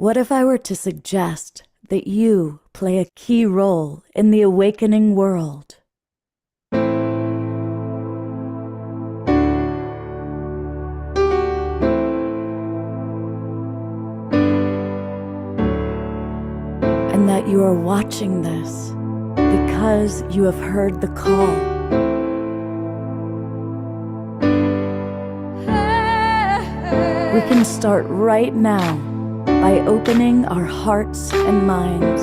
What if I were to suggest that you play a key role in the awakening world? And that you are watching this because you have heard the call. We can start right now by opening our hearts and minds.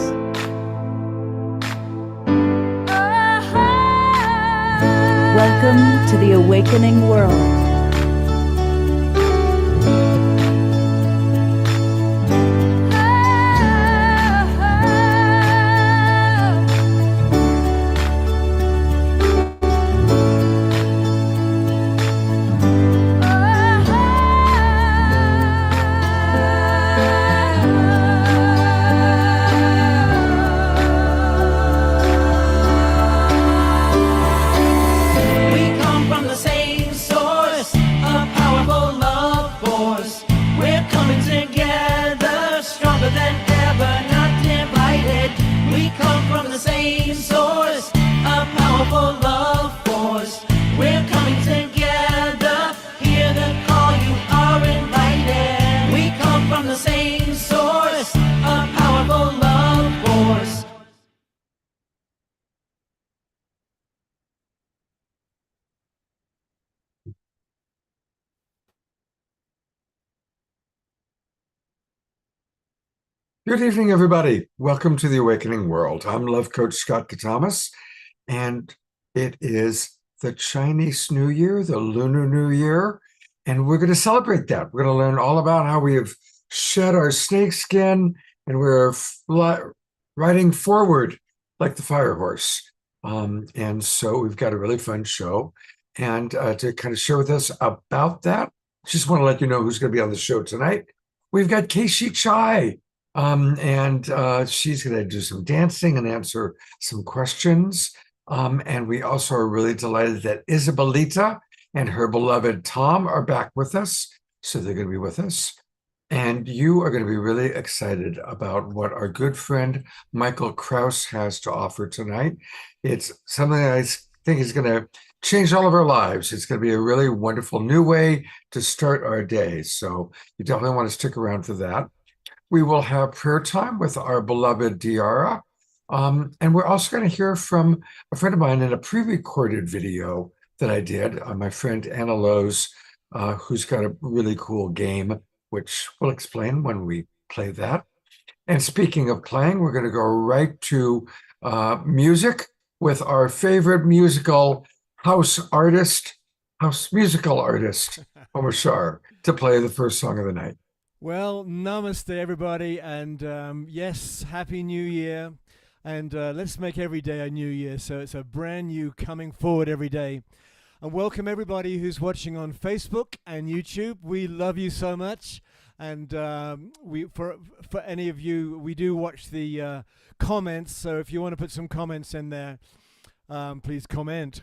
Welcome to the awakening world. Good evening, everybody. Welcome to the Awakening World. I'm Love Coach Scott Thomas, and it is the Chinese New Year, the Lunar New Year, and we're going to celebrate that. We're going to learn all about how we have shed our snake skin and we're riding forward like the fire horse. And so we've got a really fun show. And to kind of share with us about that, just want to let you know who's going to be on the show tonight. We've got Keishi Chai. She's going to do some dancing and answer some questions. And we also are really delighted that Isabelita and her beloved Tom are back with us. So they're going to be with us. And you are going to be really excited about what our good friend Michael Kraus has to offer tonight. It's something that I think is going to change all of our lives. It's going to be a really wonderful new way to start our day. So you definitely want to stick around for that. We will have prayer time with our beloved Diara. And we're also going to hear from a friend of mine in a pre-recorded video that I did, my friend Anna Lowe's, who's got a really cool game, which we'll explain when we play that. And speaking of playing, we're going to go right to music with our favorite musical musical artist, Omar Shar, to play the first song of the night. Well, namaste, everybody, and yes, Happy New Year, and let's make every day a new year, so it's a brand new coming forward every day. And welcome everybody who's watching on Facebook and YouTube. We love you so much, and for any of you, we do watch the comments, so if you want to put some comments in there, please comment.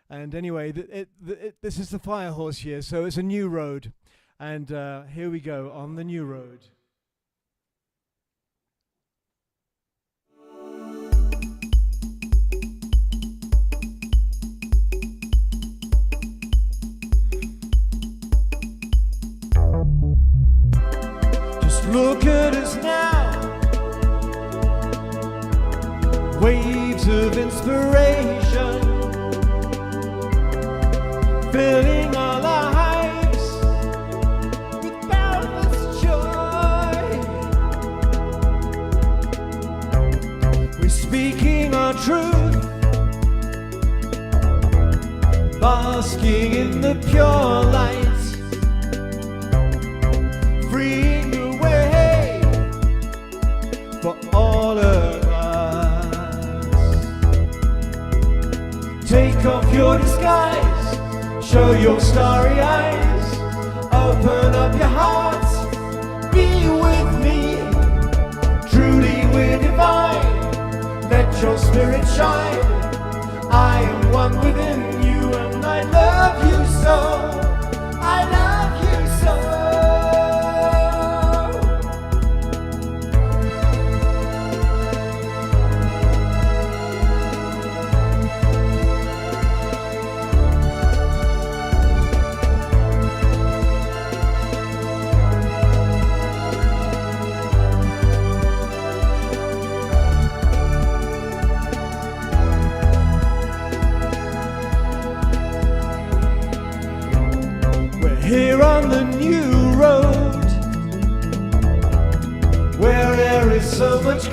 And anyway, this is the Fire Horse year, so it's a new road. And here we go on the new road. Just look at us now. Waves of inspiration filling all our speaking our truth, basking in the pure light, freeing the way for all of us. Take off your disguise, show your starry eyes, open up your heart, be with me, truly we're divine. Let your spirit shine. I am one within you, and I love you so. I love you so.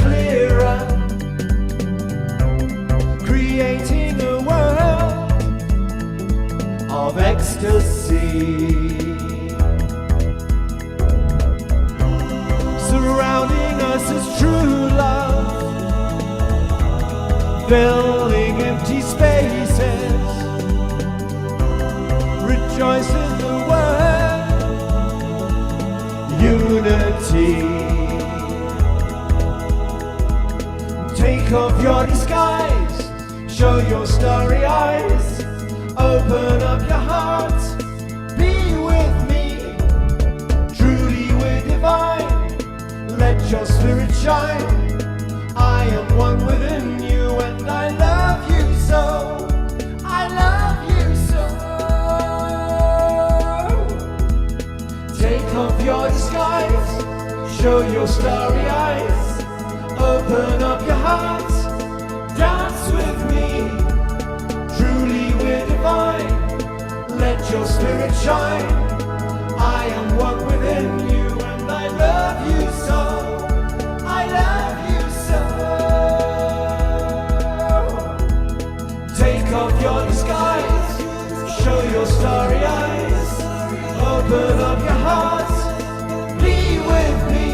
clearer, creating a world of ecstasy. Surrounding us is true love, filling empty spaces. Rejoice in the word unity. Take off your disguise, show your starry eyes, open up your heart, be with me. Truly we're divine, let your spirit shine. I am one within you and I love you so. I love you so. Take off your disguise, show your starry eyes, open up your heart, dance with me. Truly we're divine, let your spirit shine. I am one within you and I love you so. I love you so. Take off your disguise, show your starry eyes, open up your heart, be with me.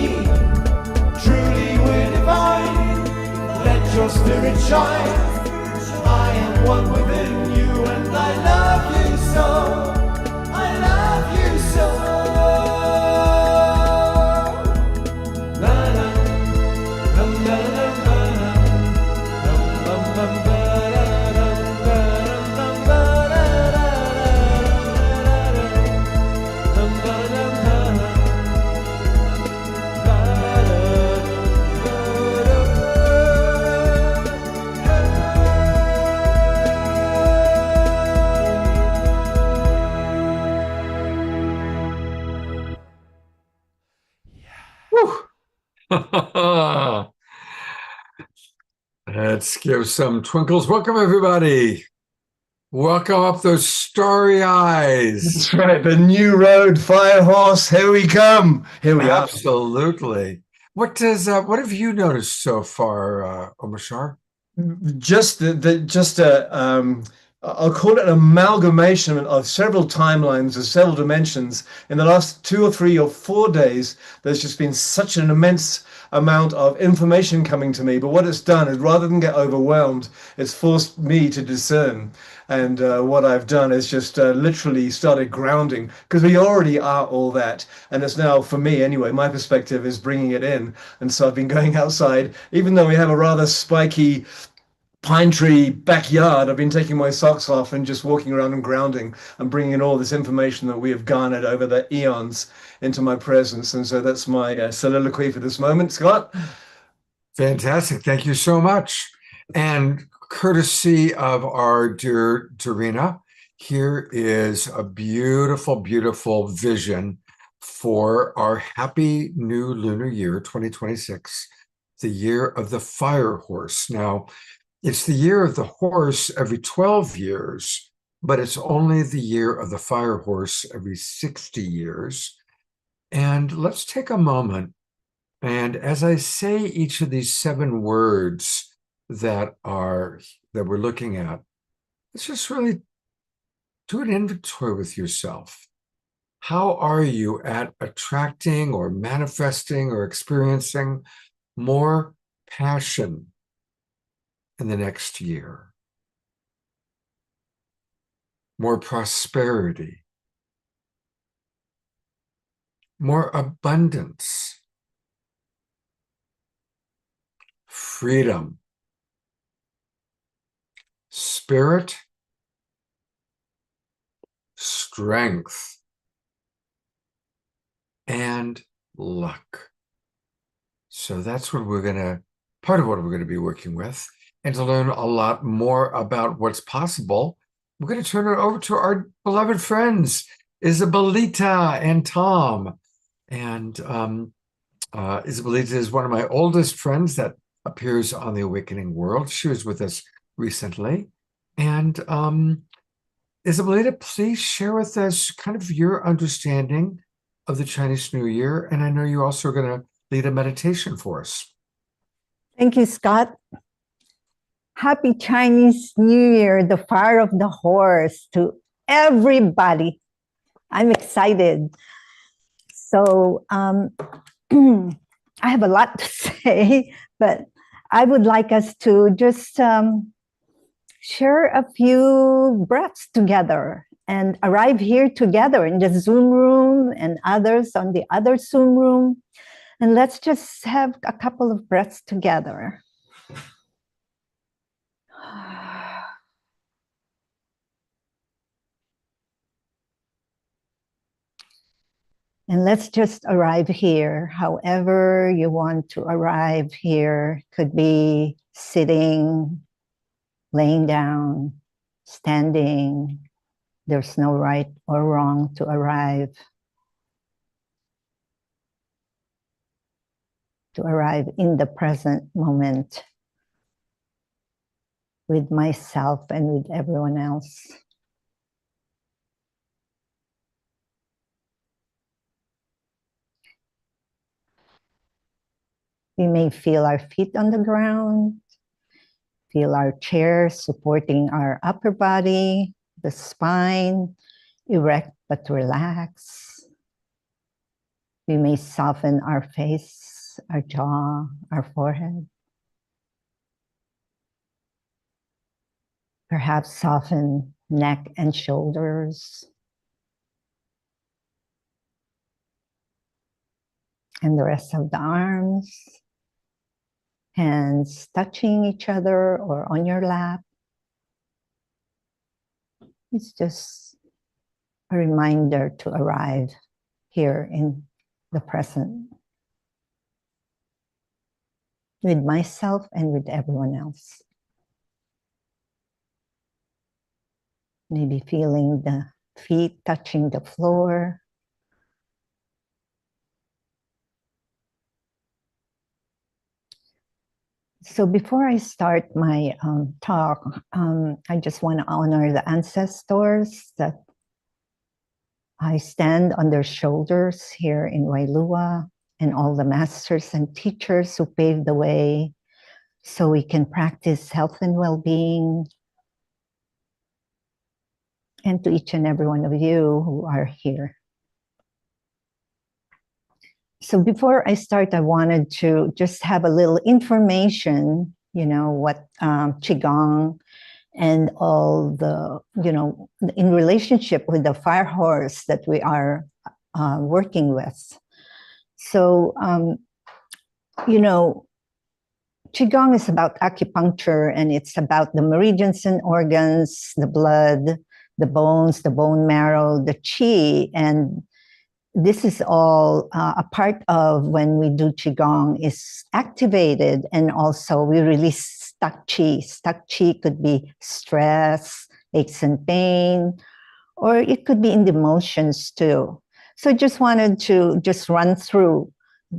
Truly we're divine, let your spirit shine. I am one within you and I love you so. I love you so. La la, dum da da da, dum bum bum ba da dum ba dum ba da da dum ba dum ba ba Let's give some twinkles. Welcome, everybody. Welcome up those starry eyes. That's right. The new road, fire horse. Here we come. Here we are. Absolutely. What have you noticed so far, Omashar? Just I'll call it an amalgamation of several timelines of several dimensions. In the last 2 or 3 or 4 days, there's just been such an immense amount of information coming to me. But what it's done is, rather than get overwhelmed, it's forced me to discern. And what I've done is just literally started grounding, because we already are all that. And it's now, for me anyway, my perspective is bringing it in. And so I've been going outside, even though we have a rather spiky pine tree backyard. I've been taking my socks off and just walking around and grounding and bringing in all this information that we have garnered over the eons into my presence. And so that's my soliloquy for this moment. Scott? Fantastic. Thank you so much. And courtesy of our dear Dorina, here is a beautiful, beautiful vision for our happy new lunar year, 2026, the year of the fire horse. Now, it's the year of the horse every 12 years, but it's only the year of the fire horse every 60 years. And let's take a moment, and as I say each of these 7 words that we're looking at, let's just really do an inventory with yourself. How are you at attracting or manifesting or experiencing more passion in the next year? More prosperity, more abundance, freedom, spirit, strength, and luck. So that's what part of what we're going to be working with. And to learn a lot more about what's possible, we're going to turn it over to our beloved friends, Isabelita and Tom. And Isabelita is one of my oldest friends that appears on the Awakening World. She was with us recently. And Isabelita, please share with us kind of your understanding of the Chinese New Year. And I know you also are going to lead a meditation for us. Thank you, Scott. Happy Chinese New Year, the fire of the horse to everybody. I'm excited. So I have a lot to say, but I would like us to just share a few breaths together and arrive here together in the Zoom room and others on the other Zoom room. And let's just have a couple of breaths together. And let's just arrive here, however you want to arrive here. Could be sitting, laying down, standing. There's no right or wrong to arrive. To arrive in the present moment with myself and with everyone else. We may feel our feet on the ground, feel our chair supporting our upper body, the spine, erect but relax. We may soften our face, our jaw, our forehead. Perhaps soften neck and shoulders. And the rest of the arms. Hands touching each other or on your lap. It's just a reminder to arrive here in the present with myself and with everyone else. Maybe feeling the feet touching the floor. So before I start my talk, I just want to honor the ancestors that I stand on their shoulders here in Wailua, and all the masters and teachers who paved the way so we can practice health and well-being. And to each and every one of you who are here. So before I start, I wanted to just have a little information, what Qigong and all the, in relationship with the fire horse that we are working with. So, Qigong is about acupuncture, and it's about the meridians and organs, the blood, the bones, the bone marrow, the qi, and this is all a part of when we do Qigong is activated, and also we release stuck qi. Stuck qi could be stress, aches and pain, or it could be in the emotions too. So just wanted to just run through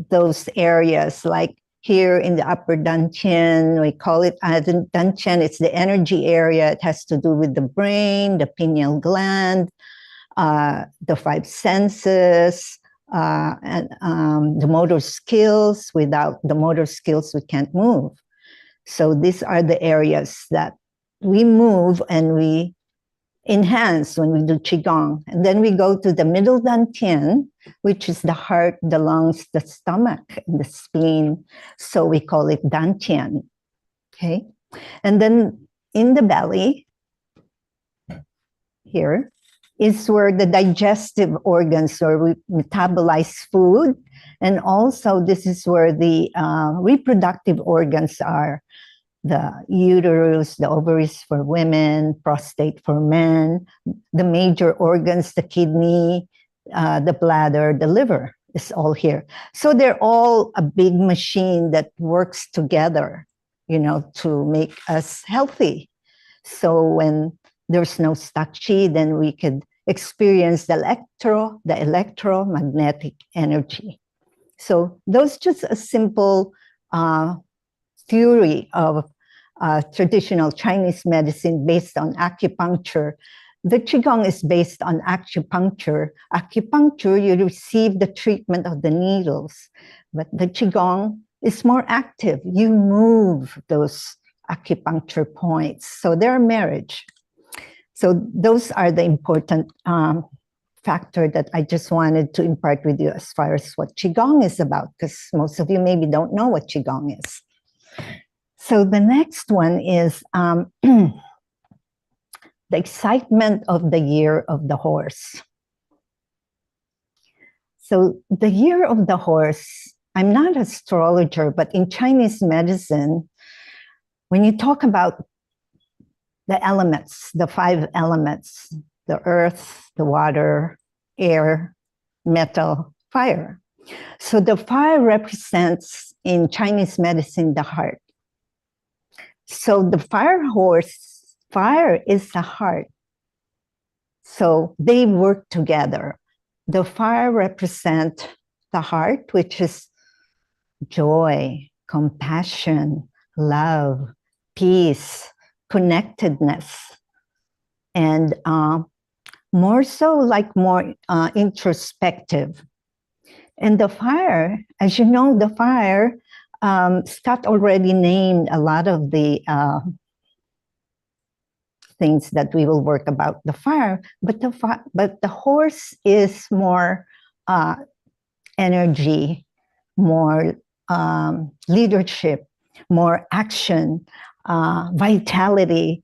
those areas, like here in the upper dantian, we call it dantian, it's the energy area. It has to do with the brain, the pineal gland, the five senses, and the motor skills. Without the motor skills, we can't move. So these are the areas that we move and we enhance when we do Qigong. And then we go to the middle dantian, which is the heart, the lungs, the stomach, and the spleen. So we call it dantian, okay? And then in the belly, here, is where the digestive organs, where we metabolize food. And also this is where the reproductive organs are. The uterus, the ovaries for women, prostate for men, the major organs, the kidney, the bladder, the liver is all here. So they're all a big machine that works together, to make us healthy. So when there's no stuck qi, then we could experience the electromagnetic energy. So those just a simple theory of traditional Chinese medicine based on acupuncture. The Qigong is based on acupuncture. Acupuncture, you receive the treatment of the needles, but the Qigong is more active. You move those acupuncture points. So they're marriage. So those are the important factor that I just wanted to impart with you as far as what Qigong is about, because most of you maybe don't know what Qigong is. So the next one is the excitement of the year of the horse. So the year of the horse, I'm not an astrologer, but in Chinese medicine, when you talk about the elements, the 5 elements, the earth, the water, air, metal, fire. So the fire represents in Chinese medicine the heart. So the fire horse, fire is the heart. So they work together. The fire represents the heart, which is joy, compassion, love, peace, connectedness, and more so like more introspective. And the fire, as you know, the fire, Scott already named a lot of the things that we will work about the fire, but the horse is more energy, more leadership, more action, vitality.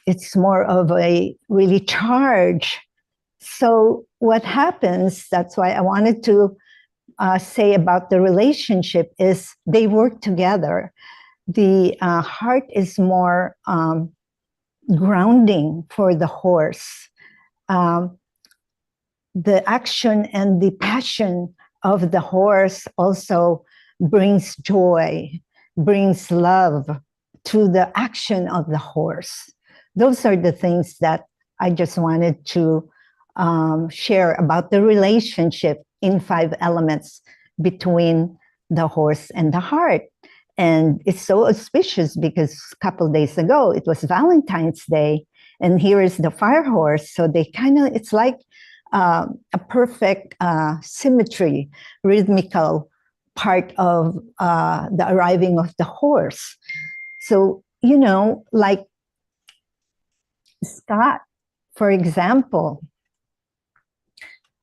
It's more of a really charge. So what happens, that's why I wanted to say about the relationship, is they work together. The heart is more grounding for the horse. The action and the passion of the horse also brings joy, brings love to the action of the horse. Those are the things that I just wanted to share about the relationship in 5 elements between the horse and the heart. And it's so auspicious because a couple days ago, it was Valentine's Day, and here is the fire horse. So they kind of, it's like a perfect symmetry, rhythmical part of the arriving of the horse. So, you know, like Scott, for example,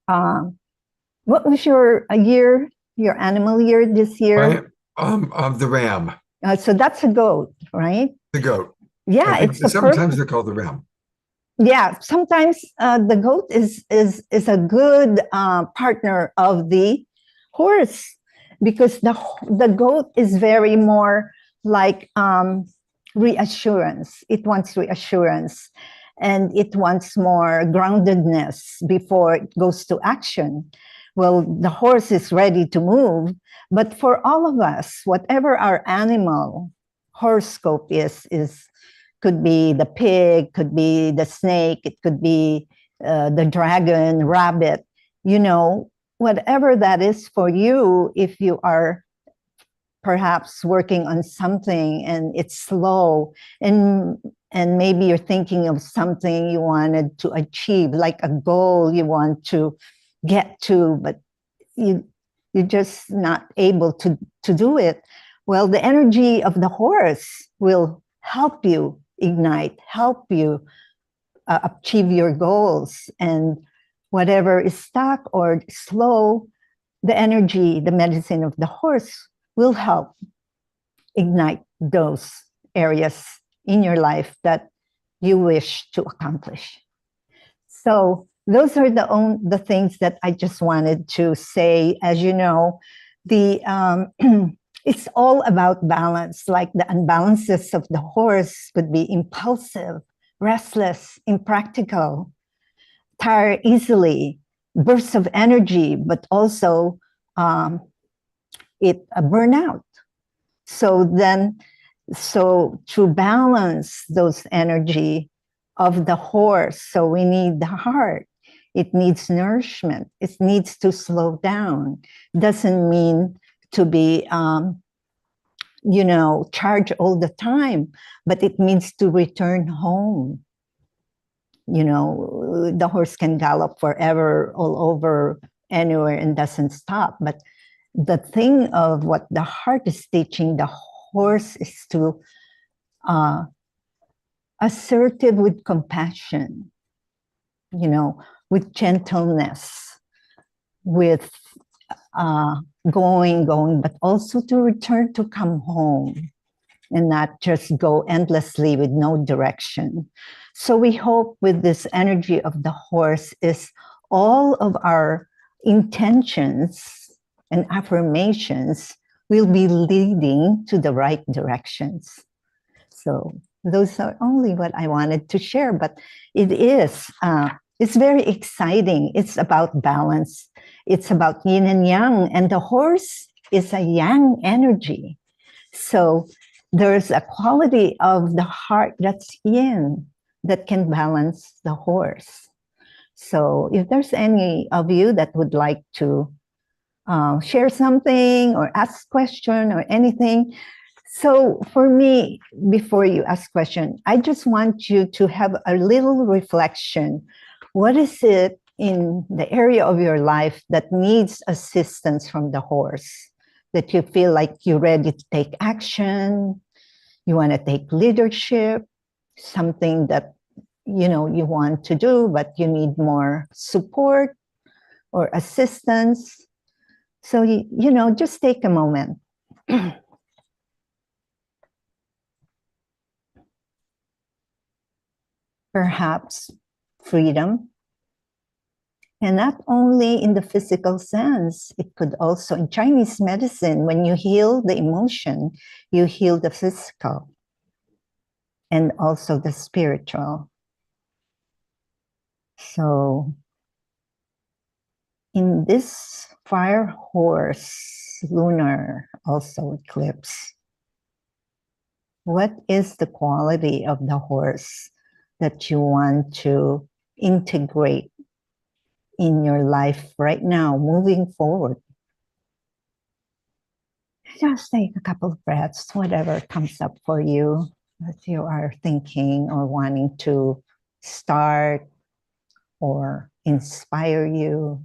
what was your year, your animal year this year? The ram. So that's a goat, right? The goat. Yeah, it's a sometimes they're called the ram. Yeah, sometimes the goat is a good partner of the horse, because the goat is very more like reassurance. It wants reassurance, and it wants more groundedness before it goes to action. Well, the horse is ready to move, but for all of us, whatever our animal horoscope is could be the pig, could be the snake, it could be the dragon, rabbit, you know, whatever that is for you, if you are perhaps working on something and it's slow, and maybe you're thinking of something you wanted to achieve, like a goal you want to get to, but you're just not able to do it. Well, the energy of the horse will help you ignite, help you achieve your goals. And whatever is stuck or slow, the energy, the medicine of the horse will help ignite those areas in your life that you wish to accomplish. So those are the things that I just wanted to say. As you know, the it's all about balance. Like the unbalances of the horse could be impulsive, restless, impractical, tire easily, bursts of energy, but also it burnout. So to balance those energy of the horse, so we need the heart. It needs nourishment. It needs to slow down. Doesn't mean to be, charged all the time, but it means to return home. You know, the horse can gallop forever, all over, anywhere, and doesn't stop. But the thing of what the heart is teaching the horse is to assertive with compassion, with gentleness, with going, but also to return to come home and not just go endlessly with no direction. So we hope with this energy of the horse is all of our intentions and affirmations will be leading to the right directions. So those are only what I wanted to share, but it's very exciting. It's about balance. It's about yin and yang, and the horse is a yang energy. So there's a quality of the heart that's yin that can balance the horse. So if there's any of you that would like to share something or ask question or anything. So for me, before you ask question, I just want you to have a little reflection. What is it in the area of your life that needs assistance from the horse? That you feel like you're ready to take action, you want to take leadership, something that you want to do, but you need more support or assistance. So, just take a moment. Perhaps freedom. And not only in the physical sense, it could also, in Chinese medicine, when you heal the emotion, you heal the physical and also the spiritual. So in this fire horse lunar also eclipse, what is the quality of the horse that you want to integrate in your life right now, moving forward? Just take a couple of breaths, whatever comes up for you that you are thinking or wanting to start or inspire you.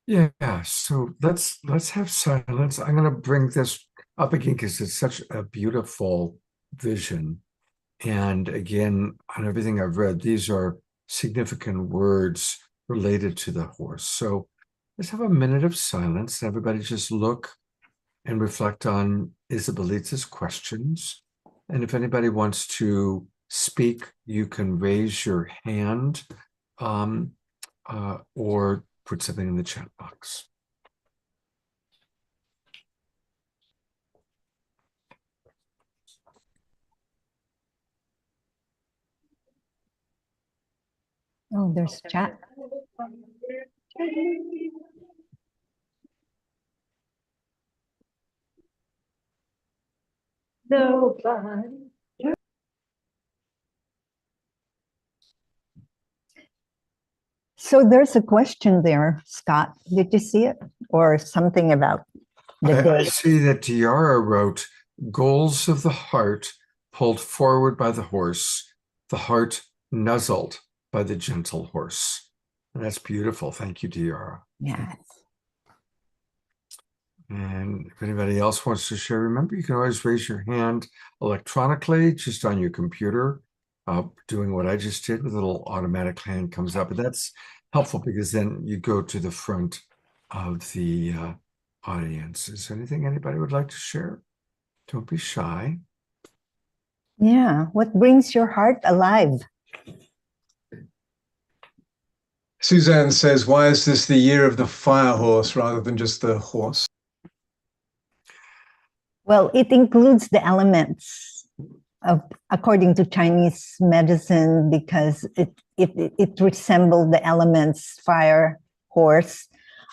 Yeah, so let's have silence. I'm going to bring this up again because it's such a beautiful vision. And again, on everything I've read, these are significant words related to the horse. So let's have a minute of silence. Everybody just look and reflect on Isabelita's questions. And if anybody wants to speak, you can raise your hand or put something in the chat box. Oh, there's chat. Nobody. So there's a question there, Scott. Did you see it? Or something about the I day? see that Tiara wrote, goals of the heart pulled forward by the horse, the heart nuzzled by the gentle horse. And that's beautiful. Thank you, Tiara. Yes. And if anybody else wants to share, remember, you can always raise your hand electronically, just on your computer, doing what I just did with a little automatic hand comes up. And that's helpful because then you go to the front of the audience. Is there anything anybody would like to share? Don't be shy. Yeah. What brings your heart alive? Suzanne says, why is this the year of the fire horse rather than just the horse? Well, it includes the elements according to Chinese medicine, because it resembled the elements fire, horse.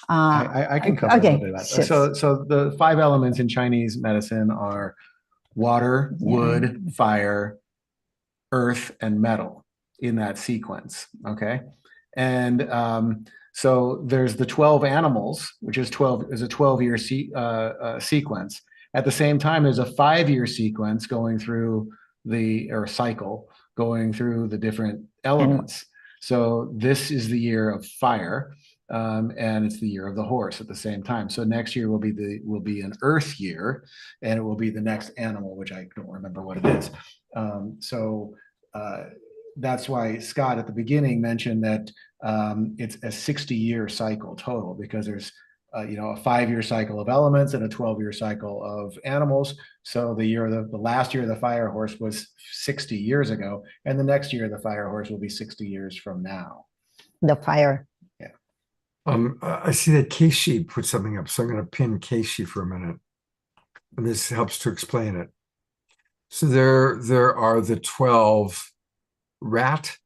I can cover okay, a little bit of that. So the 5 elements in Chinese medicine are water, wood, fire, earth, and metal in that sequence. Okay. And so there's the 12 animals, which is a 12-year sequence. At the same time, there's a 5-year sequence going through cycle going through the different elements. So this is the year of fire. and it's the year of the horse at the same time. So next year will be an Earth year, and it will be the next animal, which I don't remember what it is. That's why Scott at the beginning mentioned that it's a 60-year cycle total, because there's a 5-year cycle of elements and a 12-year cycle of animals. So the last year of the fire horse was 60 years ago, and the next year the fire horse will be 60 years from now. The fire. I see that Keishi put something up, so I'm going to pin Keishi for a minute. And this helps to explain it. So there are the 12 rat,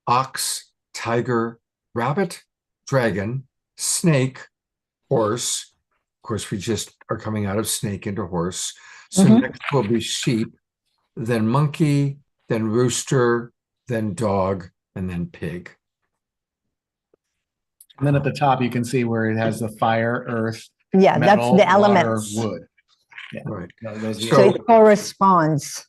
ox, tiger, rabbit, dragon, snake, horse. Of course, we just are coming out of snake into horse. So next will be sheep, then monkey, then rooster, then dog, and then pig. And then at the top, you can see where it has the fire, earth, Yeah, metal, that's the water, elements. wood. Yeah. Right. Those are the So So- it corresponds.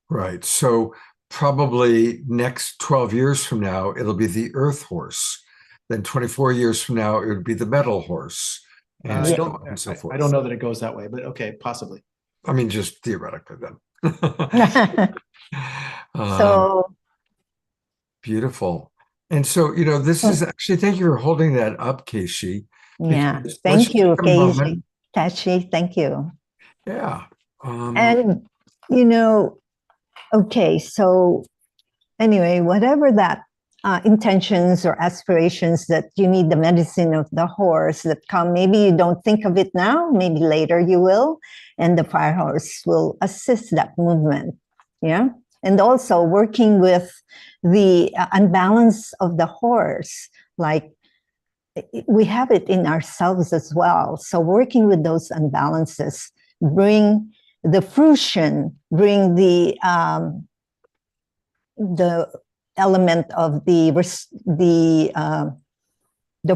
Right. So probably next 12 years from now, it'll be the earth horse. Then 24 years from now, it would be the metal horse. And I so don't, on and so forth. I don't know that it goes that way, but okay, possibly. I mean, just theoretically then. So Beautiful. And so, this is actually, thank you for holding that up, Keishi. yeah, Because let's thank just you, take a moment. Casey. Tashi, thank you. Yeah. And okay, so anyway, whatever that intentions or aspirations that you need the medicine of the horse that come, maybe you don't think of it now, maybe later you will, and the fire horse will assist that movement. Yeah. And also working with the unbalance of the horse, like we have it in ourselves as well. So working with those unbalances, bring the fruition, bring the element of the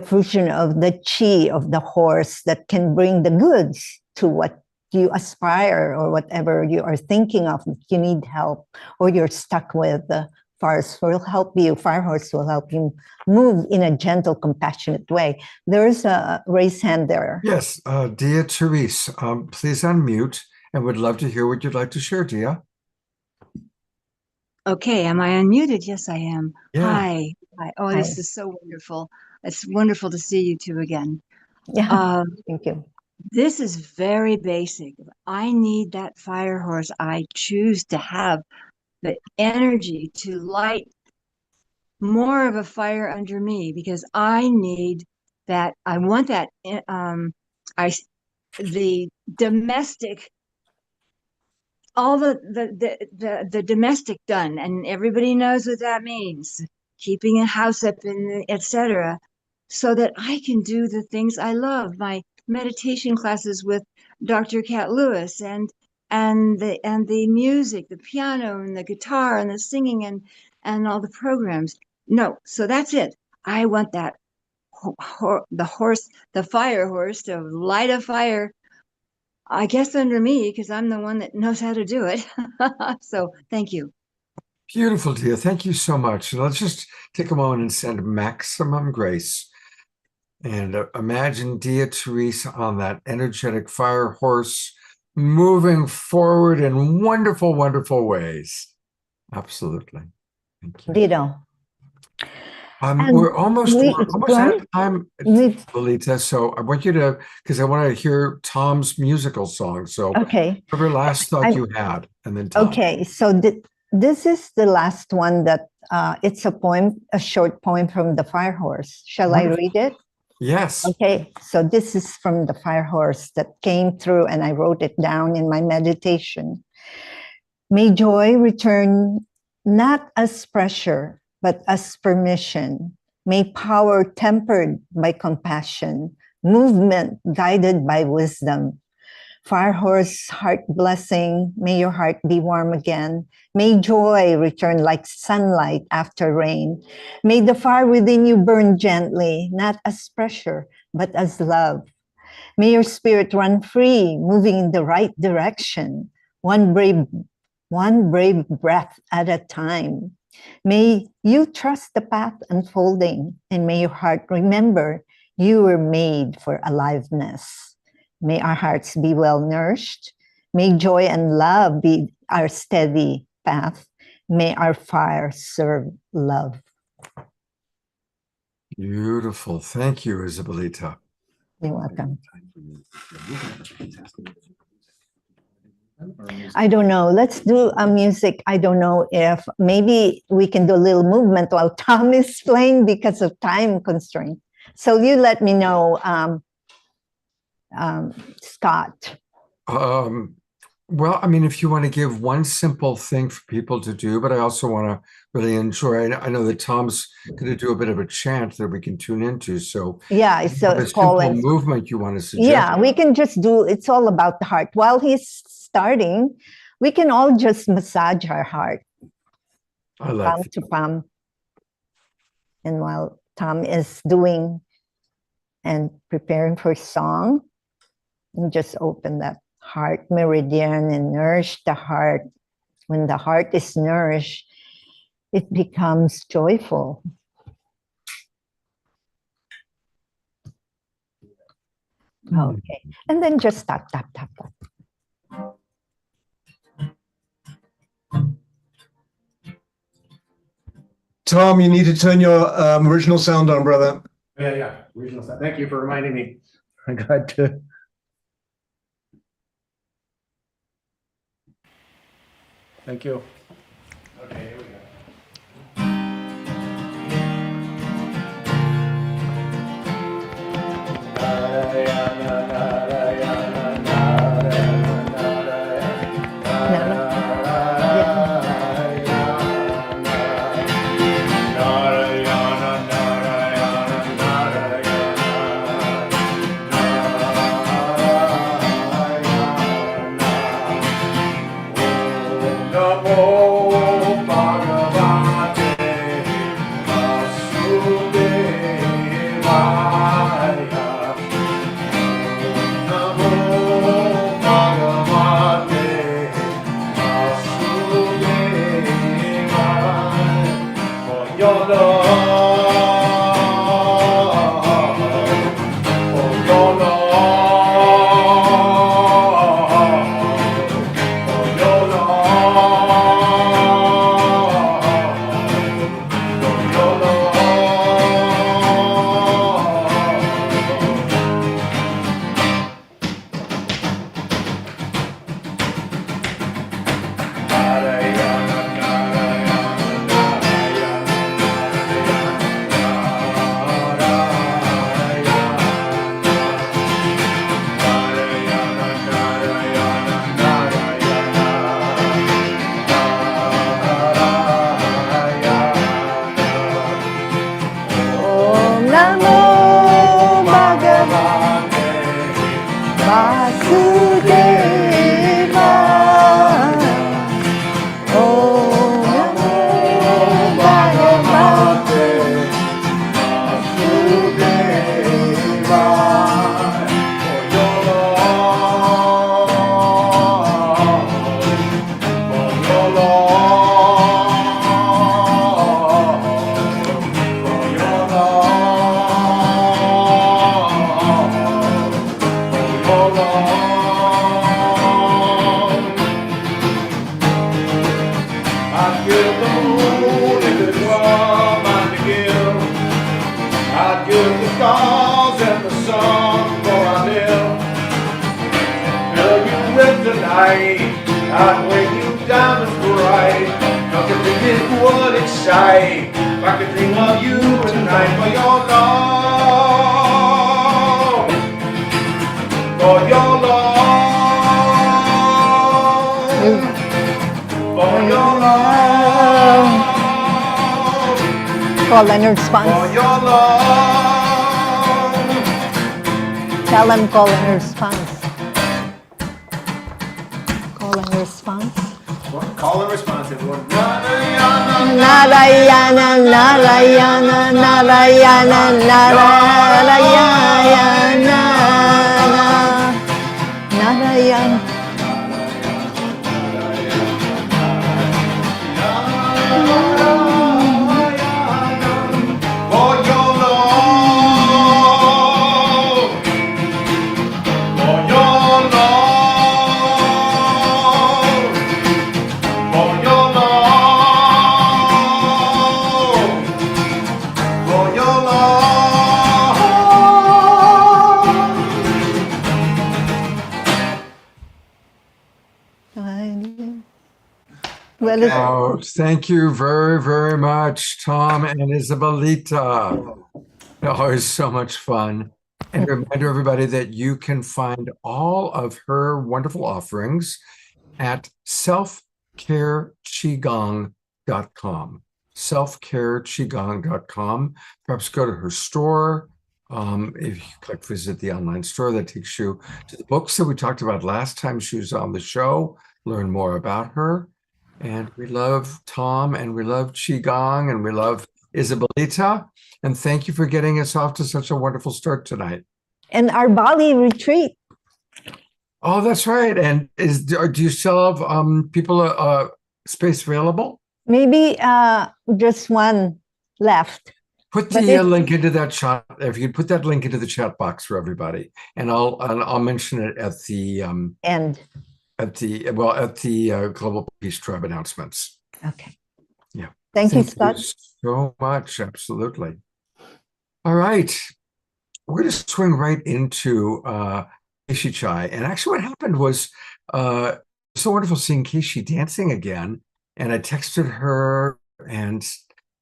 fruition of the chi of the horse that can bring the goods to what you aspire or whatever you are thinking of. If you need help or you're stuck with, the fire horse will help you move in a gentle, compassionate way. There's a raised hand there. Yes, Dia Therese, please unmute and would love to hear what you'd like to share, Dia. Okay, am I unmuted? Yes, I am. Yeah. Hi. Oh, Hi. this is so wonderful. It's wonderful to see you two again. Yeah, thank you. This is very basic. I need that fire horse. I choose to have the energy to light more of a fire under me, because I need that. I want that. The domestic, all the domestic done, and everybody knows what that means. Keeping a house up and etc., so that I can do the things I love. My meditation classes with Dr. Cat Lewis, and the music, the piano and the guitar and the singing and all the programs. No, so that's it. I want that the fire horse to light a fire, I guess, under me, because I'm the one that knows how to do it. So thank you. Beautiful, Dia. Thank you so much. And let's just take a moment and send maximum grace. And imagine Dia Therese on that energetic fire horse moving forward in wonderful, wonderful ways. Absolutely. Thank you. Ditto. And We're almost out of time, we- Lolita. So I want you to, because I want to hear Tom's musical song. So Okay. whatever last thought you had, and then Tom. Okay, so this is the last one that it's a poem, a short poem from the fire horse. Shall I Wonderful. read it? Yes. Okay, so this is from the fire horse that came through, and I wrote it down in my meditation. May joy return not as pressure, but as permission. May power tempered by compassion, movement guided by wisdom. Fire horse, heart blessing, may your heart be warm again. May joy return like sunlight after rain. May the fire within you burn gently, not as pressure, but as love. May your spirit run free, moving in the right direction, one brave breath at a time. May you trust the path unfolding, and may your heart remember you were made for aliveness. May our hearts be well nourished. May joy and love be our steady path. May our fire serve love. Beautiful. Thank you, Isabelita. You're welcome. I don't know. Let's do a music. I don't know if maybe we can do a little movement while Tom is playing because of time constraint. So you let me know, Scott. Well, I mean, if you want to give one simple thing for people to do, but I also want to really enjoy. I know that Tom's going to do a bit of a chant that we can tune into. So Yeah, if it's you have a a simple call. movement you want to suggest. Yeah, we can just do, it's all about the heart. While he's starting, we can all just massage our heart, I like palm that. to palm. And while Tom is doing and preparing for song, and just open that heart meridian and nourish the heart. When the heart is nourished, it becomes joyful. Okay, and then just tap, tap, tap, tap. Tom, you need to turn your original sound on, brother. Yeah. Regional sound. Thank you for reminding me. I got to. Thank you. Okay, here we go. Om Namo Bhagavate Vasudeva. Om Namo Bhagavate Vasudeva. I'd give the stars and the sun for I live. Fill you with the night, I'd weigh you diamonds bright. Nothing to this would excite. If I could dream of you tonight for your love, for your love, for your love. Call and response. For your love. Tell them call and response. Call and response. Call and response, everyone. Narayana, Narayana, Narayana, Narayana, Narayana. Well, Okay. Oh, thank you very, very much, Tom and Isabelita. Always so much fun. And a reminder everybody that you can find all of her wonderful offerings at selfcareqigong.com. Selfcareqigong.com. Perhaps go to her store. If you click visit the online store, that takes you to the books that we talked about last time she was on the show. Learn more about her. And we love Tom and we love Qigong and we love Isabelita. And thank you for getting us off to such a wonderful start tonight. and our Bali retreat. Oh, that's right. And do you still have people space available? Maybe just one left. Put But the it- link into that chat. If you could put that link into the chat box for everybody, and I'll mention it at the And Global Peace Tribe announcements. okay. Yeah. Thank you, Scott. So much. Absolutely. All right. We're going to swing right into Keishi Chai. And actually what happened was so wonderful seeing Keishi dancing again. And I texted her and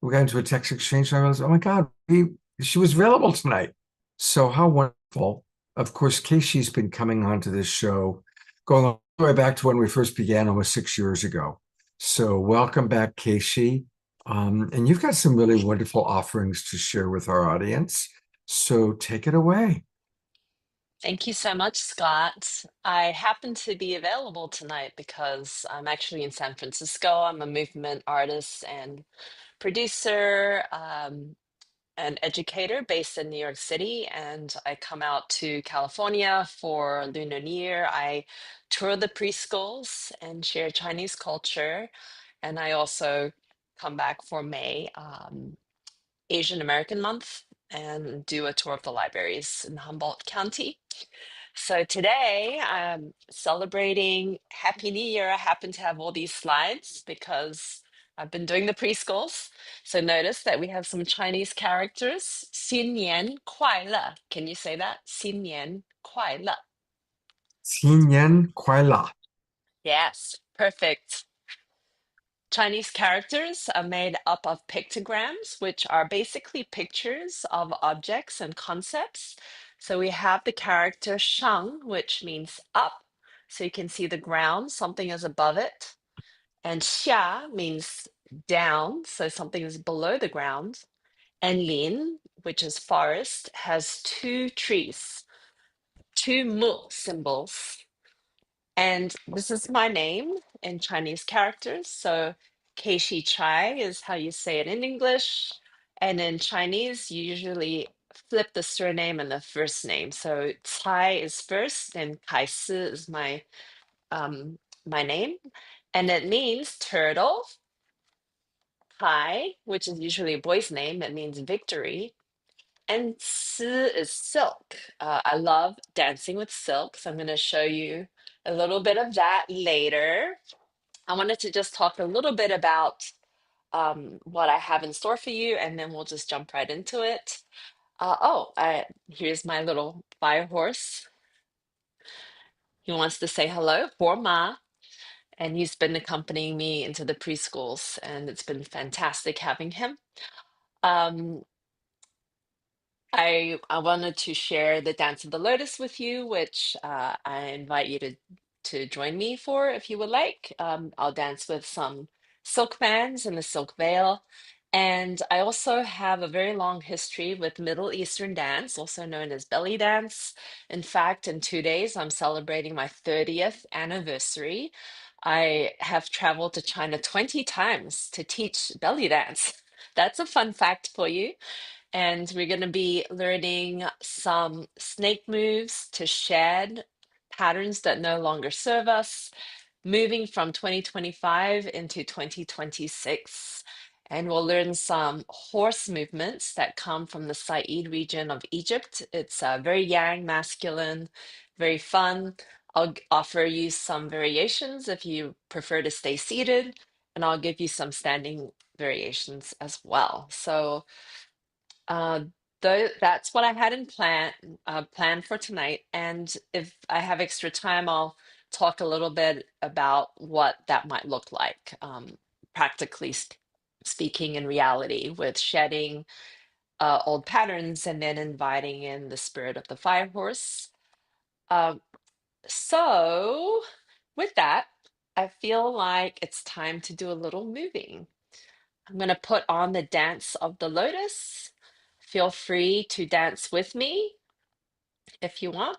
we got into a text exchange. And I was, oh my God, she was available tonight. So how wonderful. Of course, Keishi's been coming on to this show, going all the way back to when we first began almost 6 years ago. So welcome back, Keishi. And you've got some really wonderful offerings to share with our audience. So take it away. Thank you so much, Scott. I happen to be available tonight because I'm actually in San Francisco. I'm a movement artist and producer, an educator based in New York City, and I come out to California for Lunar New Year. I tour the preschools and share Chinese culture, and I also come back for May, Asian American Month, and do a tour of the libraries in Humboldt County. So today I'm celebrating Happy New Year. I happen to have all these slides because I've been doing the preschools. So notice that we have some Chinese characters. 新年快乐. Can you say that? 新年快乐. 新年快乐. Yes, perfect. Chinese characters are made up of pictograms, which are basically pictures of objects and concepts. So we have the character shang, which means up. So you can see the ground, something is above it. And xia means down, so something is below the ground. And lin, which is forest, has two trees, two mu symbols. And this is my name in Chinese characters. So Keishi Chai is how you say it in English. And in Chinese, you usually flip the surname and the first name. So Cai is first and Kai Si is my name. And it means turtle. Kai, which is usually a boy's name, it means victory. And Si is silk. I love dancing with silk, so I'm going to show you a little bit of that later. I wanted to just talk a little bit about what I have in store for you, and then we'll just jump right into it. Here's my little fire horse. He wants to say hello, Ma, and he's been accompanying me into the preschools, and it's been fantastic having him. I wanted to share the Dance of the Lotus with you, which I invite you to join me for if you would like. I'll dance with some silk fans and the silk veil. And I also have a very long history with Middle Eastern dance, also known as belly dance. In fact, in 2 days, I'm celebrating my 30th anniversary. I have traveled to China 20 times to teach belly dance. That's a fun fact for you. And we're going to be learning some snake moves to shed patterns that no longer serve us, moving from 2025 into 2026. And we'll learn some horse movements that come from the Said region of Egypt. It's very yang, masculine, very fun. I'll offer you some variations if you prefer to stay seated, and I'll give you some standing variations as well. So uh, that's what I had in planned for tonight. And if I have extra time, I'll talk a little bit about what that might look like, practically speaking in reality, with shedding old patterns and then inviting in the spirit of the fire horse. So, with that, I feel like it's time to do a little moving. I'm going to put on the dance of the lotus. Feel free to dance with me if you want.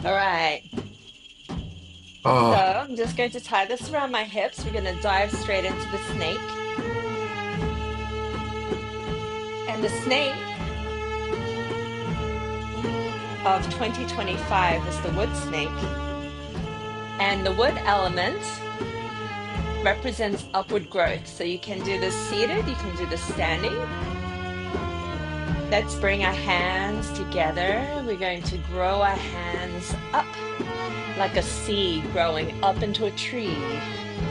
All right. So Oh, I'm just going to tie this around my hips. We're going to dive straight into the snake. And the snake of 2025 is the wood snake. And the wood element represents upward growth. So you can do this seated, you can do this standing. Let's bring our hands together. We're going to grow our hands up like a seed growing up into a tree.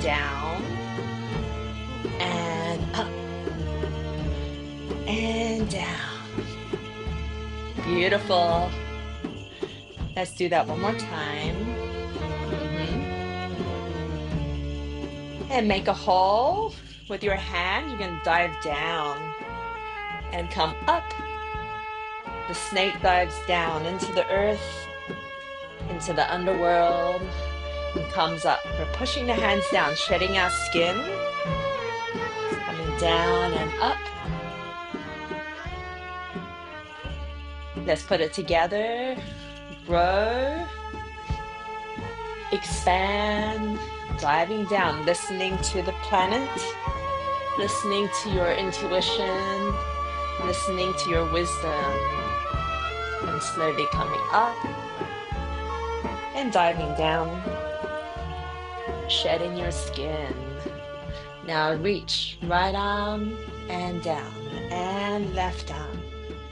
Down and up and down. Beautiful. Let's do that one more time. And make a hole with your hand. You're going to dive down and come up. The snake dives down into the earth, into the underworld, and comes up. We're pushing the hands down, shedding our skin, coming down and up. Let's put it together. Grow, expand, diving down, listening to the planet, listening to your intuition, listening to your wisdom, and slowly coming up and diving down, shedding your skin. Now reach right arm and down and left arm.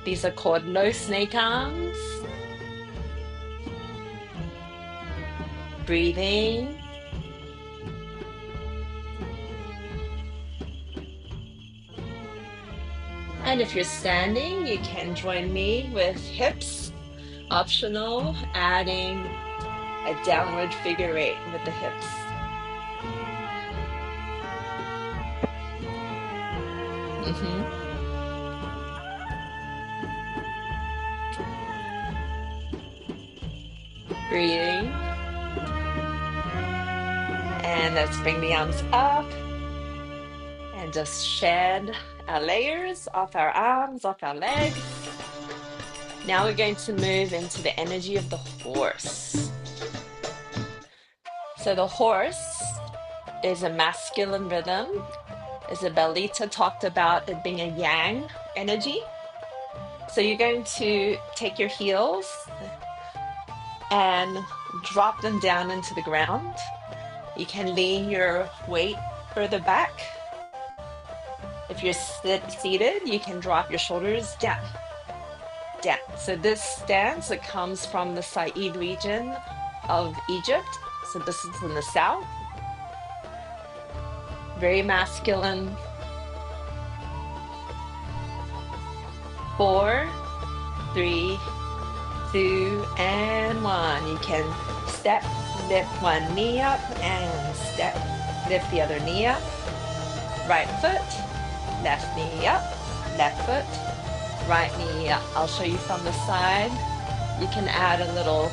These are called low snake arms. Breathing. And if you're standing, you can join me with hips, optional, adding a downward figure eight with the hips. Breathing. And let's bring the arms up and just shed our layers off our arms, off our legs. Now we're going to move into the energy of the horse. So the horse is a masculine rhythm. Isabelita talked about it being a yang energy. So you're going to take your heels and drop them down into the ground. You can lean your weight further back. If you're seated, you can drop your shoulders down. Down. So this stance, it comes from the Said region of Egypt. So this is in the south. Very masculine. 4, 3, 2, and 1. You can step, lift one knee up, and step, lift the other knee up. Right foot, left knee up, left foot, right knee up. I'll show you from the side. You can add a little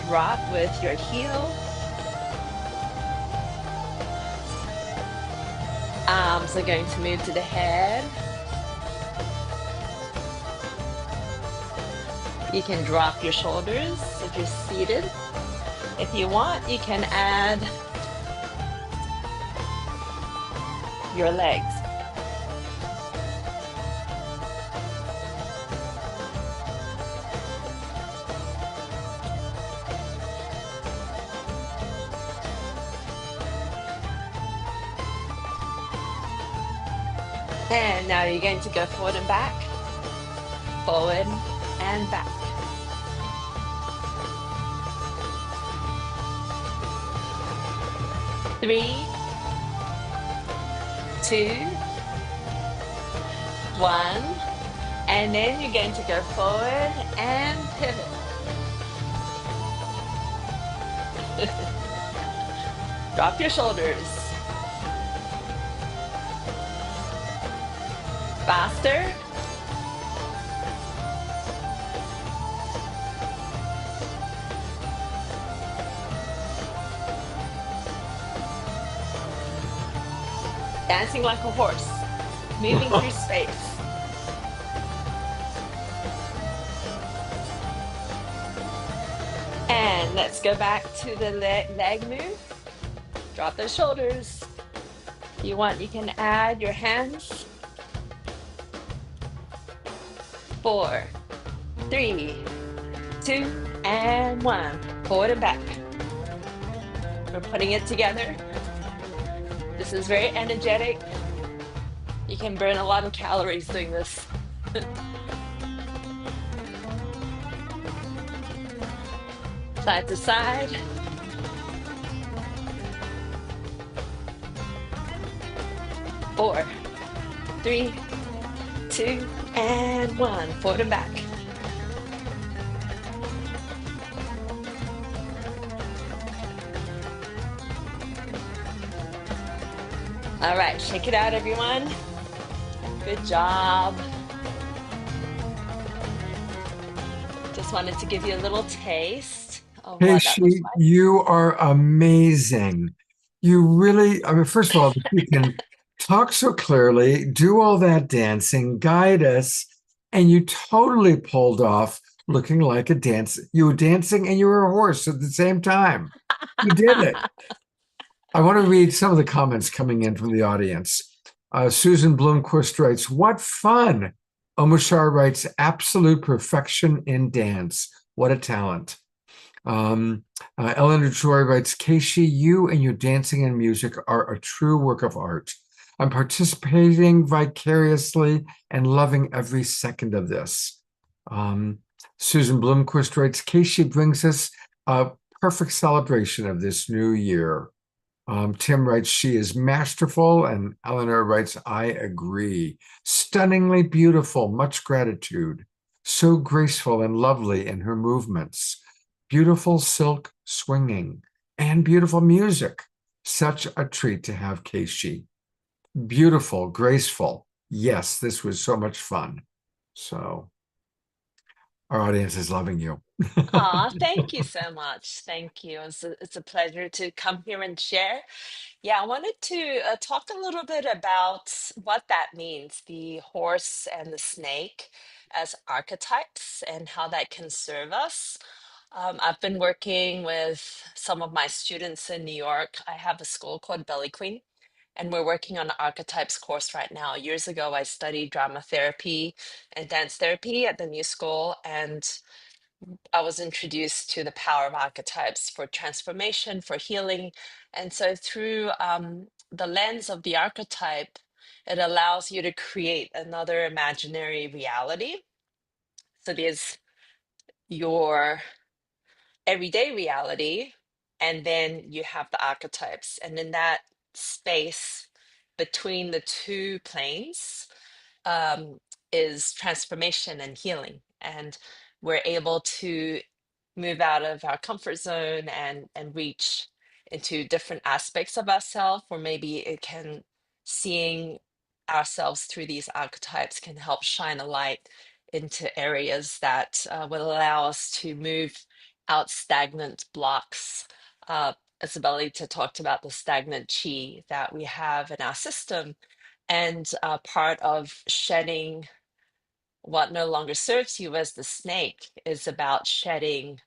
drop with your heel. Arms are going to move to the head. You can drop your shoulders if you're seated. If you want, you can add your legs. And now you're going to go forward and back, forward and back. Three, 2, 1, and then you're going to go forward and pivot. Drop your shoulders. Faster. Dancing like a horse, moving through space. And let's go back to the leg move. Drop those shoulders. If you want, you can add your hands. 4, 3, 2, and 1. Forward and back. We're putting it together. This is very energetic. You can burn a lot of calories doing this. Side to side. Four, 3, 2, and 1. Forward and back. All right, shake it out, everyone. Good job. Just wanted to give you a little taste of what that looks Keishi, like. you are amazing. You really, I mean, first of all, you can talk so clearly, do all that dancing, guide us, and you totally pulled off looking like a dance. You were dancing and you were a horse at the same time. You did it. I want to read some of the comments coming in from the audience. Susan Bloomquist writes, "What fun!" Omushar writes, "Absolute perfection in dance. What a talent." Eleanor Joy writes, "Keishi, you and your dancing and music are a true work of art. I'm participating vicariously and loving every second of this." Susan Bloomquist writes, "Keishi brings us a perfect celebration of this new year." Tim writes, "She is masterful," and Eleanor writes, "I agree. Stunningly beautiful, much gratitude. So graceful and lovely in her movements. Beautiful silk swinging and beautiful music. Such a treat to have Keishi. Beautiful, graceful. Yes, this was so much fun." So, our audience is loving you. Aw, thank you so much. Thank you. It's a pleasure to come here and share. Yeah, I wanted to talk a little bit about what that means, the horse and the snake as archetypes and how that can serve us. I've been working with some of my students in New York. I have a school called Belly Queen, and we're working on an archetypes course right now. Years ago, I studied drama therapy and dance therapy at the new school, and I was introduced to the power of archetypes for transformation, for healing. And so, through the lens of the archetype, it allows you to create another imaginary reality. So, there's your everyday reality, and then you have the archetypes. And in that space between the two planes, um, is transformation and healing. And we're able to move out of our comfort zone and reach into different aspects of ourselves, or maybe it can seeing ourselves through these archetypes can help shine a light into areas that will allow us to move out stagnant blocks. Isabelita talked about the stagnant chi that we have in our system, and part of shedding what no longer serves you as the snake is about shedding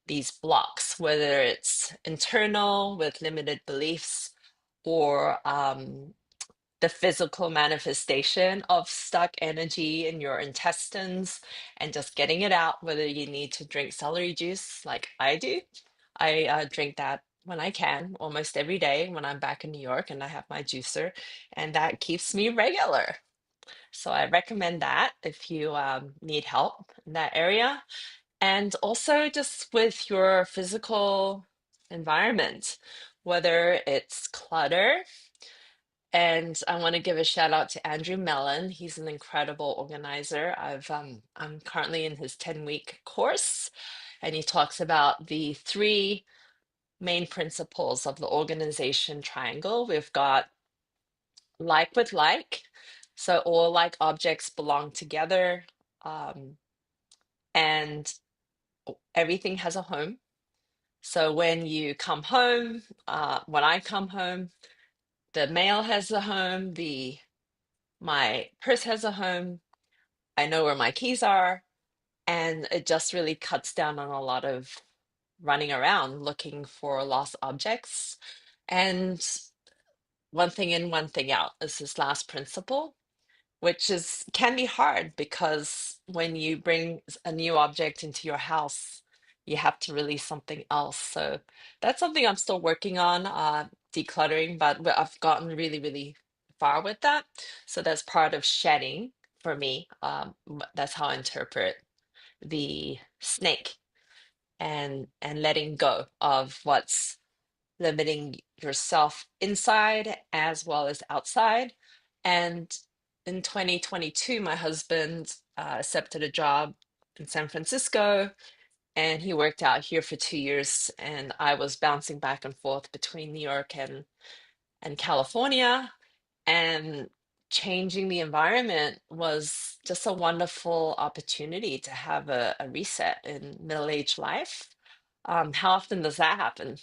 these blocks, whether it's internal with limited beliefs, or the physical manifestation of stuck energy in your intestines, and just getting it out, whether you need to drink celery juice like I do. I drink that when I can, almost every day when I'm back in New York and I have my juicer, and that keeps me regular. So I recommend that if you need help in that area. And also just with your physical environment, whether it's clutter. And I want to give a shout out to Andrew Mellon. He's an incredible organizer. I'm currently in his 10-week course, and he talks about the three main principles of the organization triangle. We've got like with like, so all like objects belong together, and everything has a home. So when you come home, when I come home, the mail has a home, the my purse has a home. I know where my keys are, and it just really cuts down on a lot of running around looking for lost objects. And one thing in, one thing out is this last principle, which is can be hard because when you bring a new object into your house, you have to release something else. So that's something I'm still working on, decluttering, but I've gotten really, really far with that. So that's part of shedding for me. That's how I interpret the snake, and letting go of what's limiting yourself inside as well as outside. And in 2022, my husband accepted a job in San Francisco, and he worked out here for 2 years. And I was bouncing back and forth between New York and California. And changing the environment was just a wonderful opportunity to have a reset in middle-aged life. How often does that happen?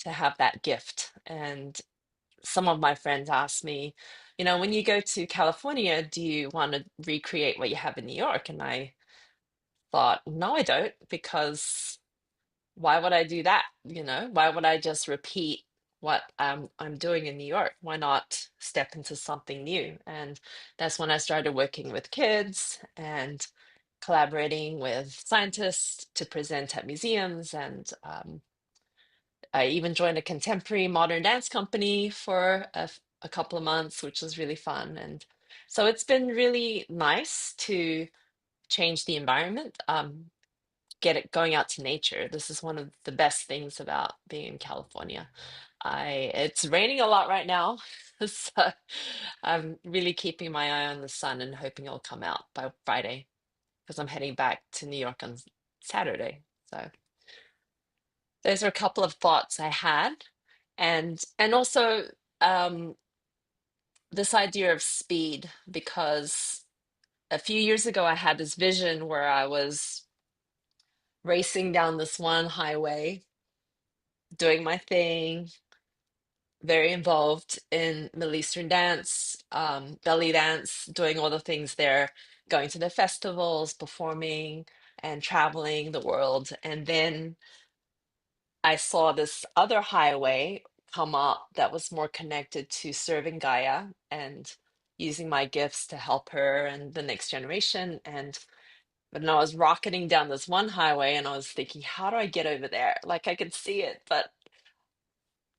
To have that gift. And some of my friends ask me, when you go to California, do you want to recreate what you have in New York? And I thought, no, I don't, because why would I do that? Why would I just repeat what I'm doing in New York? Why not step into something new? And that's when I started working with kids and collaborating with scientists to present at museums. And I even joined a contemporary modern dance company for a couple of months, which was really fun. And so it's been really nice to change the environment, get it going out to nature. This is one of the best things about being in California. It's raining a lot right now, so I'm really keeping my eye on the sun and hoping it'll come out by Friday because I'm heading back to New York on Saturday. So those are a couple of thoughts I had, and also um, this idea of speed, because a few years ago I had this vision where I was racing down this one highway, doing my thing, very involved in Middle Eastern dance, belly dance, doing all the things there, going to the festivals, performing, and traveling the world. And then I saw this other highway come up that was more connected to serving Gaia and using my gifts to help her and the next generation. And when I was rocketing down this one highway, and I was thinking, how do I get over there? Like I could see it, but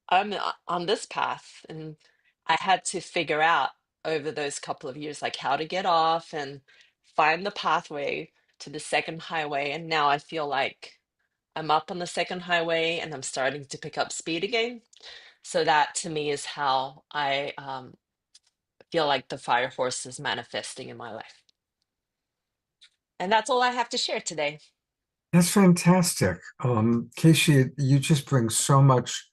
I'm on this path, and I had to figure out over those couple of years, like how to get off and find the pathway to the second highway. And now I feel like I'm up on the second highway and I'm starting to pick up speed again. So that to me is how I feel like the fire horse is manifesting in my life. And that's all I have to share today. That's fantastic. Casey, you just bring so much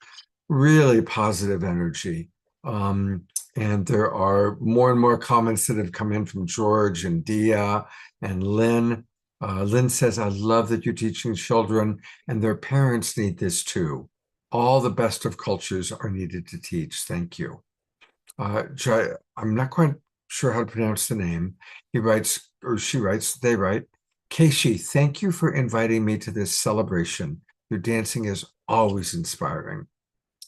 really positive energy. And there are more and more comments that have come in from George and Dia and Lynn. Lynn says, I love that you're teaching children, and their parents need this too. All the best of cultures are needed to teach. Thank you. I'm not quite sure how to pronounce the name. He writes, or she writes, they write, Keishi, thank you for inviting me to this celebration. Your dancing is always inspiring.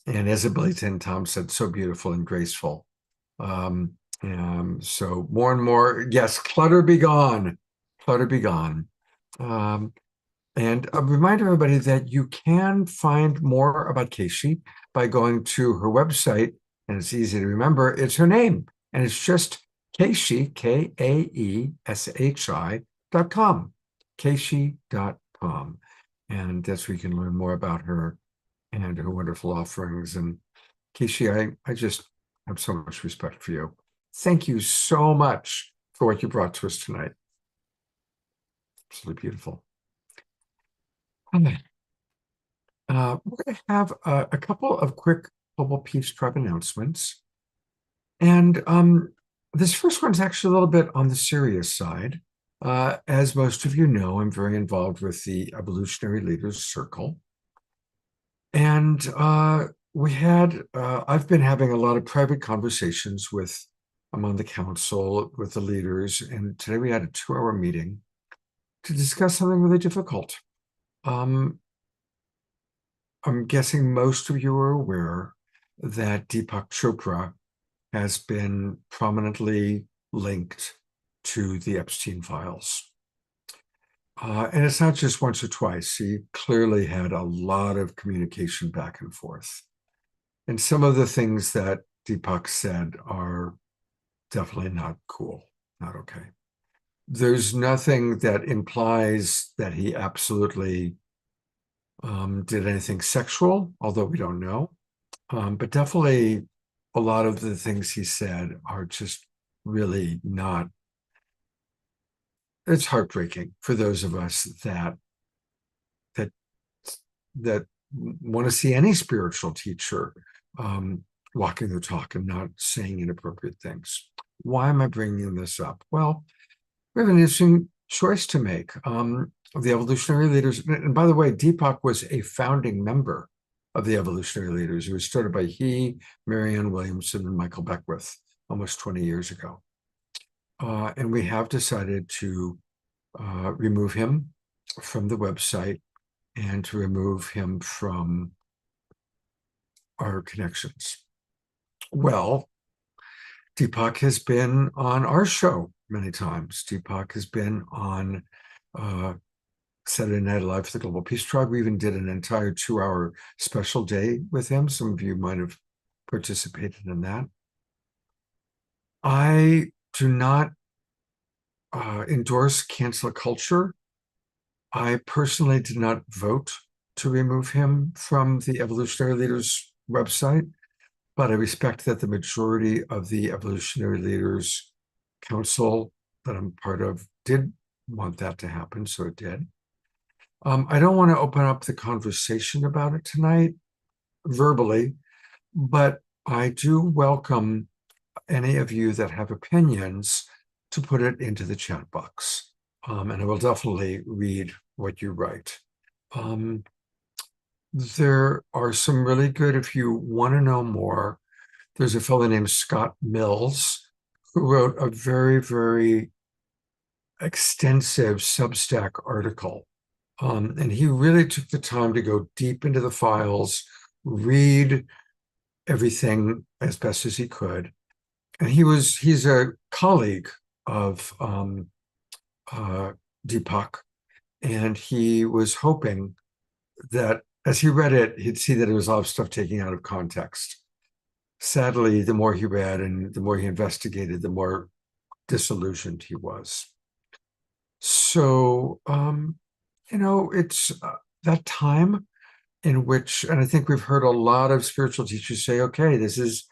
And Isabelita and Tom said, so beautiful and graceful. So more and more, yes, clutter be gone, clutter be gone. And a reminder, everybody, that you can find more about Keishi by going to her website, and it's easy to remember. It's her name, and it's just Keishi, Kaeshi.com, Keishi.com. And that's where you can learn more about her and her wonderful offerings. And Keishi, I just have so much respect for you. Thank you so much for what you brought to us tonight. Absolutely beautiful. We're going to have a couple of quick Global Peace Tribe announcements. And this first one's actually a little bit on the serious side. As most of you know, I'm very involved with the Evolutionary Leaders Circle. And I've been having a lot of private conversations among the council, with the leaders. And today we had a 2-hour meeting to discuss something really difficult. I'm guessing most of you are aware that Deepak Chopra has been prominently linked to the Epstein files. And it's not just once or twice. He clearly had a lot of communication back and forth. And some of the things that Deepak said are definitely not cool, not okay. There's nothing that implies that he absolutely did anything sexual, although we don't know. But definitely a lot of the things he said are just really not. It's heartbreaking for those of us that want to see any spiritual teacher walking their talk and not saying inappropriate things. Why am I bringing this up? Well, we have an interesting choice to make. The Evolutionary Leaders, and by the way, Deepak was a founding member of the Evolutionary Leaders. It was started by he, Marianne Williamson, and Michael Beckwith almost 20 years ago. And we have decided to remove him from the website and to remove him from our connections. Well, Deepak has been on our show many times. Deepak has been on Saturday Night Live for the Global Peace Tribe. We even did an entire 2-hour special day with him. Some of you might have participated in that. I do not endorse cancel culture. I personally did not vote to remove him from the Evolutionary Leaders website, but I respect that the majority of the Evolutionary Leaders Council that I'm part of did want that to happen, so it did. I don't want to open up the conversation about it tonight verbally, but I do welcome any of you that have opinions to put it into the chat box. And I will definitely read what you write. There are some really good, if you want to know more, there's a fellow named Scott Mills who wrote a very, very extensive Substack article. And he really took the time to go deep into the files, read everything as best as he could. And he's a colleague of Deepak, and he was hoping that as he read it, he'd see that it was a lot of stuff taken out of context. Sadly, the more he read and the more he investigated, the more disillusioned he was. So, it's that time in which, and I think we've heard a lot of spiritual teachers say, okay, this is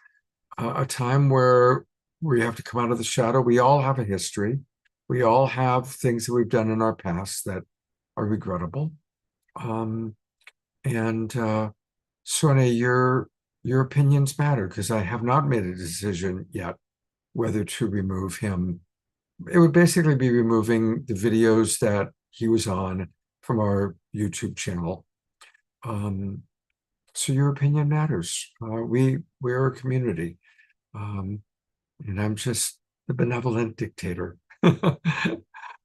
a time where we have to come out of the shadow. We all have a history. We all have things that we've done in our past that are regrettable. Sonia, your opinions matter, because I have not made a decision yet whether to remove him. It would basically be removing the videos that he was on from our YouTube channel. So your opinion matters. We're a community, and I'm just the benevolent dictator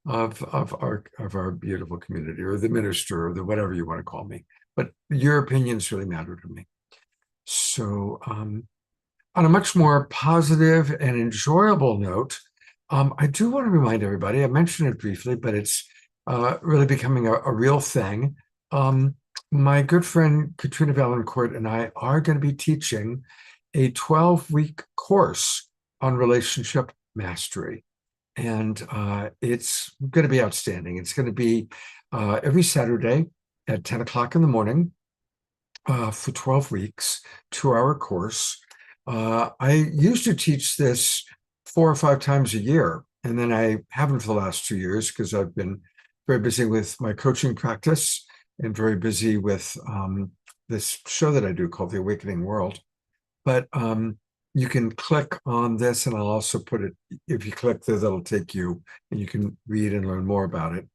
of our beautiful community, or the minister, or the whatever you want to call me. But your opinions really matter to me. So on a much more positive and enjoyable note, I do want to remind everybody, I mentioned it briefly, but it's really becoming a real thing. My good friend Katrina Valancourt and I are going to be teaching a 12-week course on relationship mastery. And it's going to be outstanding. It's going to be every Saturday at 10 o'clock in the morning for 12 weeks, 2-hour course. I used to teach this 4 or 5 times a year, and then I haven't for the last 2 years because I've been very busy with my coaching practice and very busy with this show that I do called The Awakening World. But you can click on this, and I'll also put it, if you click there, that'll take you, and you can read and learn more about it.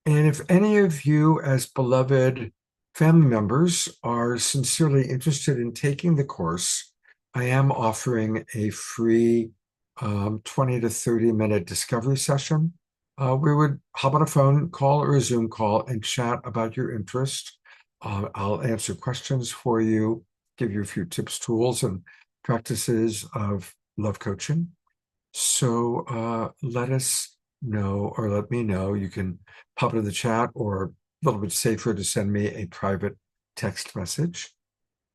And if any of you, as beloved family members, are sincerely interested in taking the course, I am offering a free 20 to 30-minute discovery session. We would hop on a phone call or a Zoom call and chat about your interest. I'll answer questions for you, give you a few tips, tools, and practices of love coaching. So let us know, or let me know. You can pop it in the chat, or a little bit safer to send me a private text message.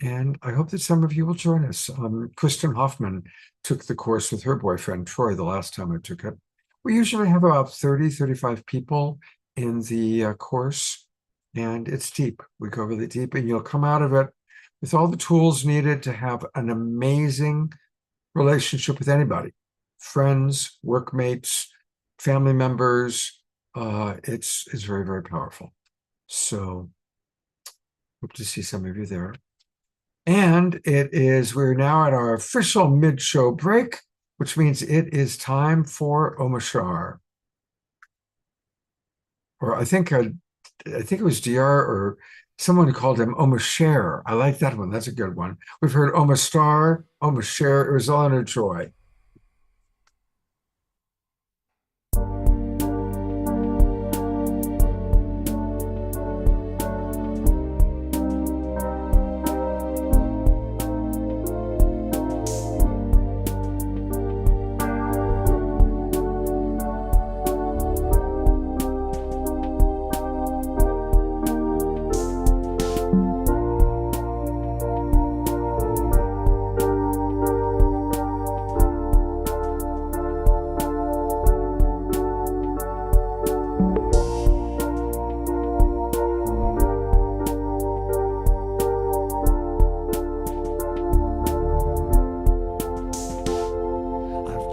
And I hope that some of you will join us. Kristen Hoffman took the course with her boyfriend, Troy, the last time I took it. We usually have about 30, 35 people in the course, and it's deep. We go really deep, and you'll come out of it with all the tools needed to have an amazing relationship with anybody, friends, workmates, family members. It's very, very powerful. So hope to see some of you there. And we're now at our official mid-show break, which means it is time for Om Ashar. Or I think it was DR or someone who called him Om Asher. I like that one. That's a good one. We've heard Om Ashar, Om Asher. It was all in a joy.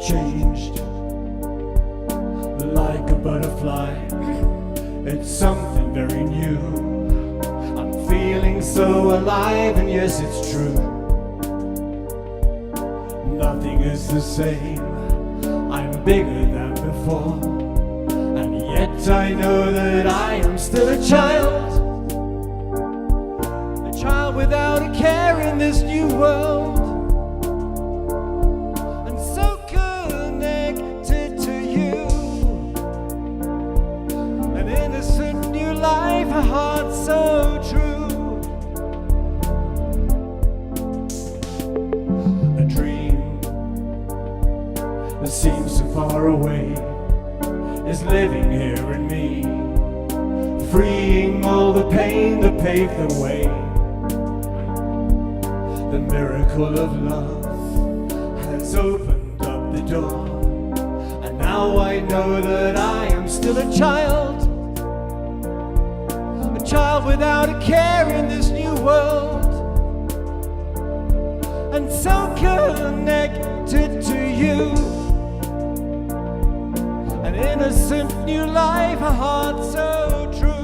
Changed like a butterfly. It's something very new. I'm feeling so alive, and yes, it's true. Nothing is the same. I'm bigger than before, and yet I know that I am still a child. world, and so connected to you. An innocent new life, a heart so true. A dream that seems so far away is living here in me, freeing all the pain that paved the way. The miracle of love has opened up the door, and now I know that I am still a child without a care in this new world, and so connected to you. An innocent new life, a heart so true.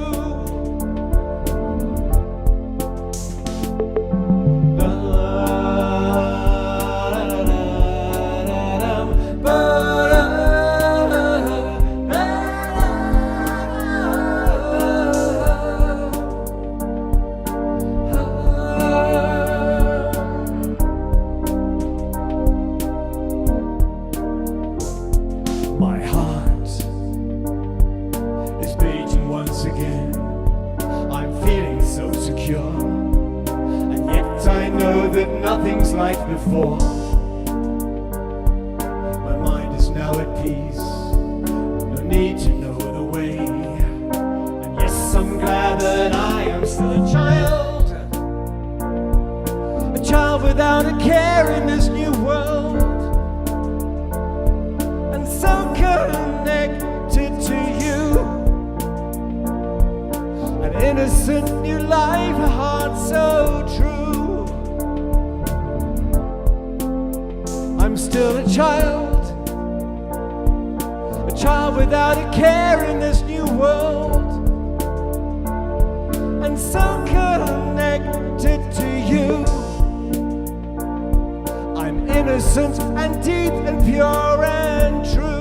My heart is beating once again. I'm feeling so secure, and yet I know that nothing's like before. My mind is now at peace, no need to know the way. And yes, I'm glad that I am still a child without a care in this new world, and so connected to you. An innocent new life, a heart so true. I'm still a child without a care in this new world, and so connected to you. I'm innocent and deep and pure and true.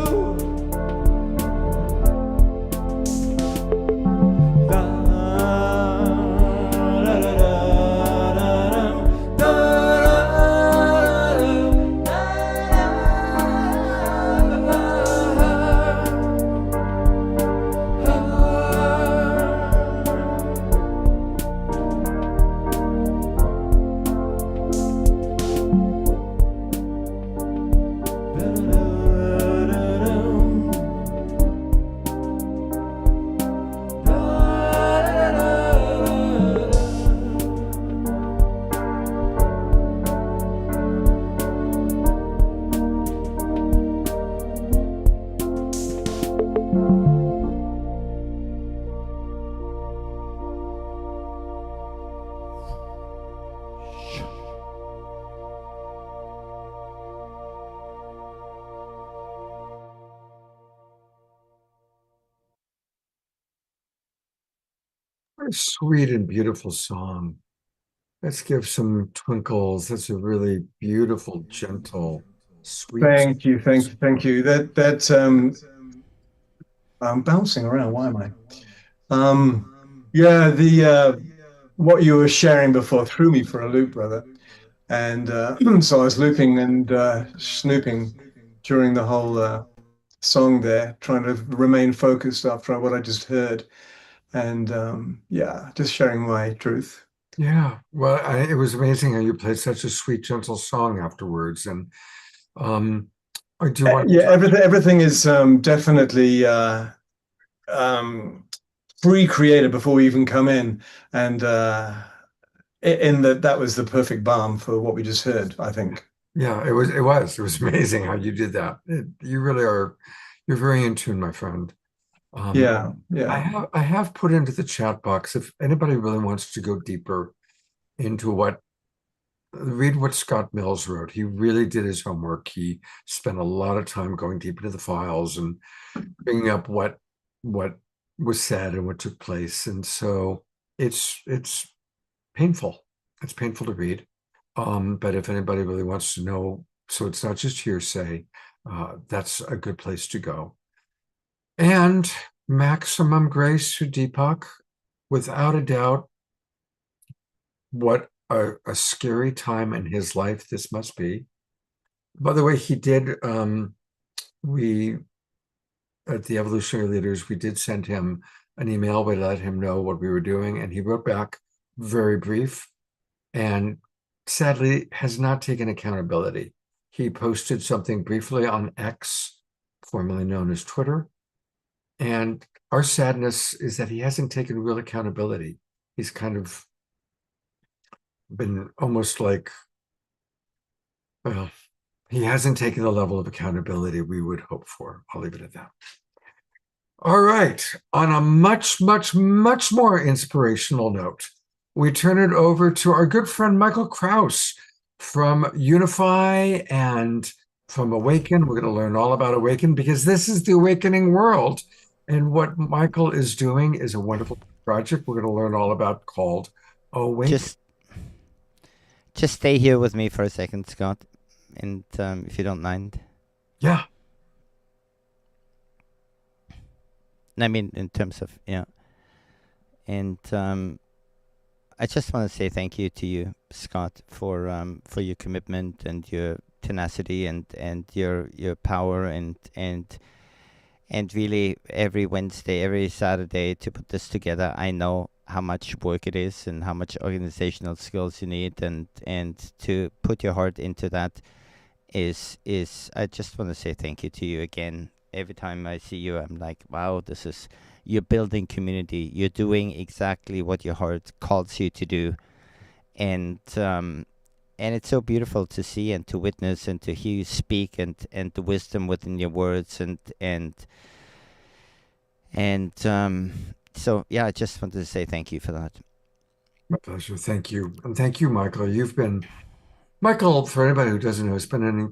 What a sweet and beautiful song. Let's give some twinkles. That's a really beautiful, gentle, sweet. Thank you. I'm bouncing around. Why am I? Yeah, the what you were sharing before threw me for a loop, brother. And so I was looping and snooping during the whole song there, trying to remain focused after what I just heard. And yeah, just sharing my truth. Yeah, well, it was amazing how you played such a sweet, gentle song afterwards. And I do want yeah, everything is definitely pre-created before we even come in, and in that was the perfect balm for what we just heard, I think. Yeah, it was amazing how you did that. You really are, you're very in tune, my friend. Yeah. I have put into the chat box if anybody really wants to go deeper into read what Scott Mills wrote. He really did his homework. He spent a lot of time going deep into the files and bringing up what was said and what took place. And so it's painful. It's painful to read. But if anybody really wants to know, so it's not just hearsay, that's a good place to go. And maximum grace to Deepak, without a doubt, what a scary time in his life this must be. By the way, he did, we, at the Evolutionary Leaders, we did send him an email. We let him know what we were doing, and he wrote back very brief, and sadly has not taken accountability. He posted something briefly on X, formerly known as Twitter, and our sadness is that he hasn't taken real accountability. He's kind of been almost like, well, he hasn't taken the level of accountability we would hope for. I'll leave it at that. All right. On a much, much, much more inspirational note, we turn it over to our good friend Michael Kraus from Unify and from Awaken. We're going to learn all about Awaken because this is the awakening world. And what Michael is doing is a wonderful project we're going to learn all about called Awaken. Just stay here with me for a second, Scott, and if you don't mind. Yeah. I mean, in terms of, yeah. And I just want to say thank you to you, Scott, for your commitment and your tenacity and your power and really every Wednesday, every Saturday to put this together. I know how much work it is and how much organizational skills you need, and to put your heart into that is I just want to say thank you to you again. Every time I see you, I'm like, wow, you're building community. You're doing exactly what your heart calls you to do. And it's so beautiful to see and to witness and to hear you speak and the wisdom within your words so yeah, I just wanted to say thank you for that. My pleasure. Thank you. And thank you, Michael. Michael, for anybody who doesn't know, has been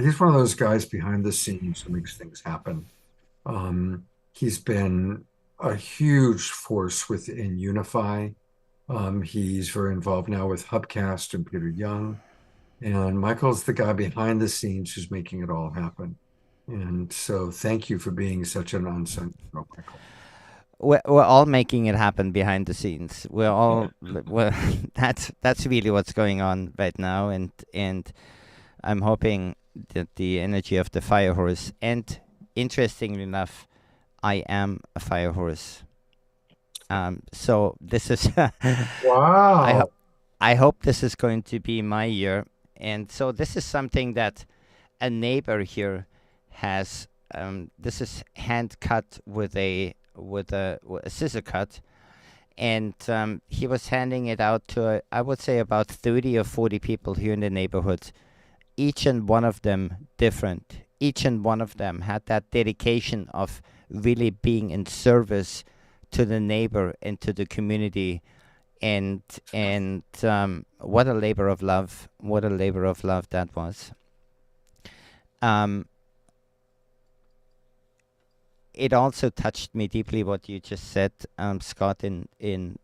he's one of those guys behind the scenes who makes things happen. He's been a huge force within Unify. He's very involved now with Hubcast and Peter Young. And Michael's the guy behind the scenes who's making it all happen. And so thank you for being such an unsung hero, Michael. We're all making it happen behind the scenes. We're all that's really what's going on right now, and I'm hoping that the energy of the fire horse, and interestingly enough, I am a fire horse. So this is wow. I hope this is going to be my year, and so this is something that a neighbor here has. This is hand cut with a scissor cut, and he was handing it out to I would say about 30 or 40 people here in the neighborhood, each and one of them different. Each and one of them had that dedication of really being in service to the neighbor and to the community, and what a labor of love that was. It also touched me deeply what you just said, Scott, in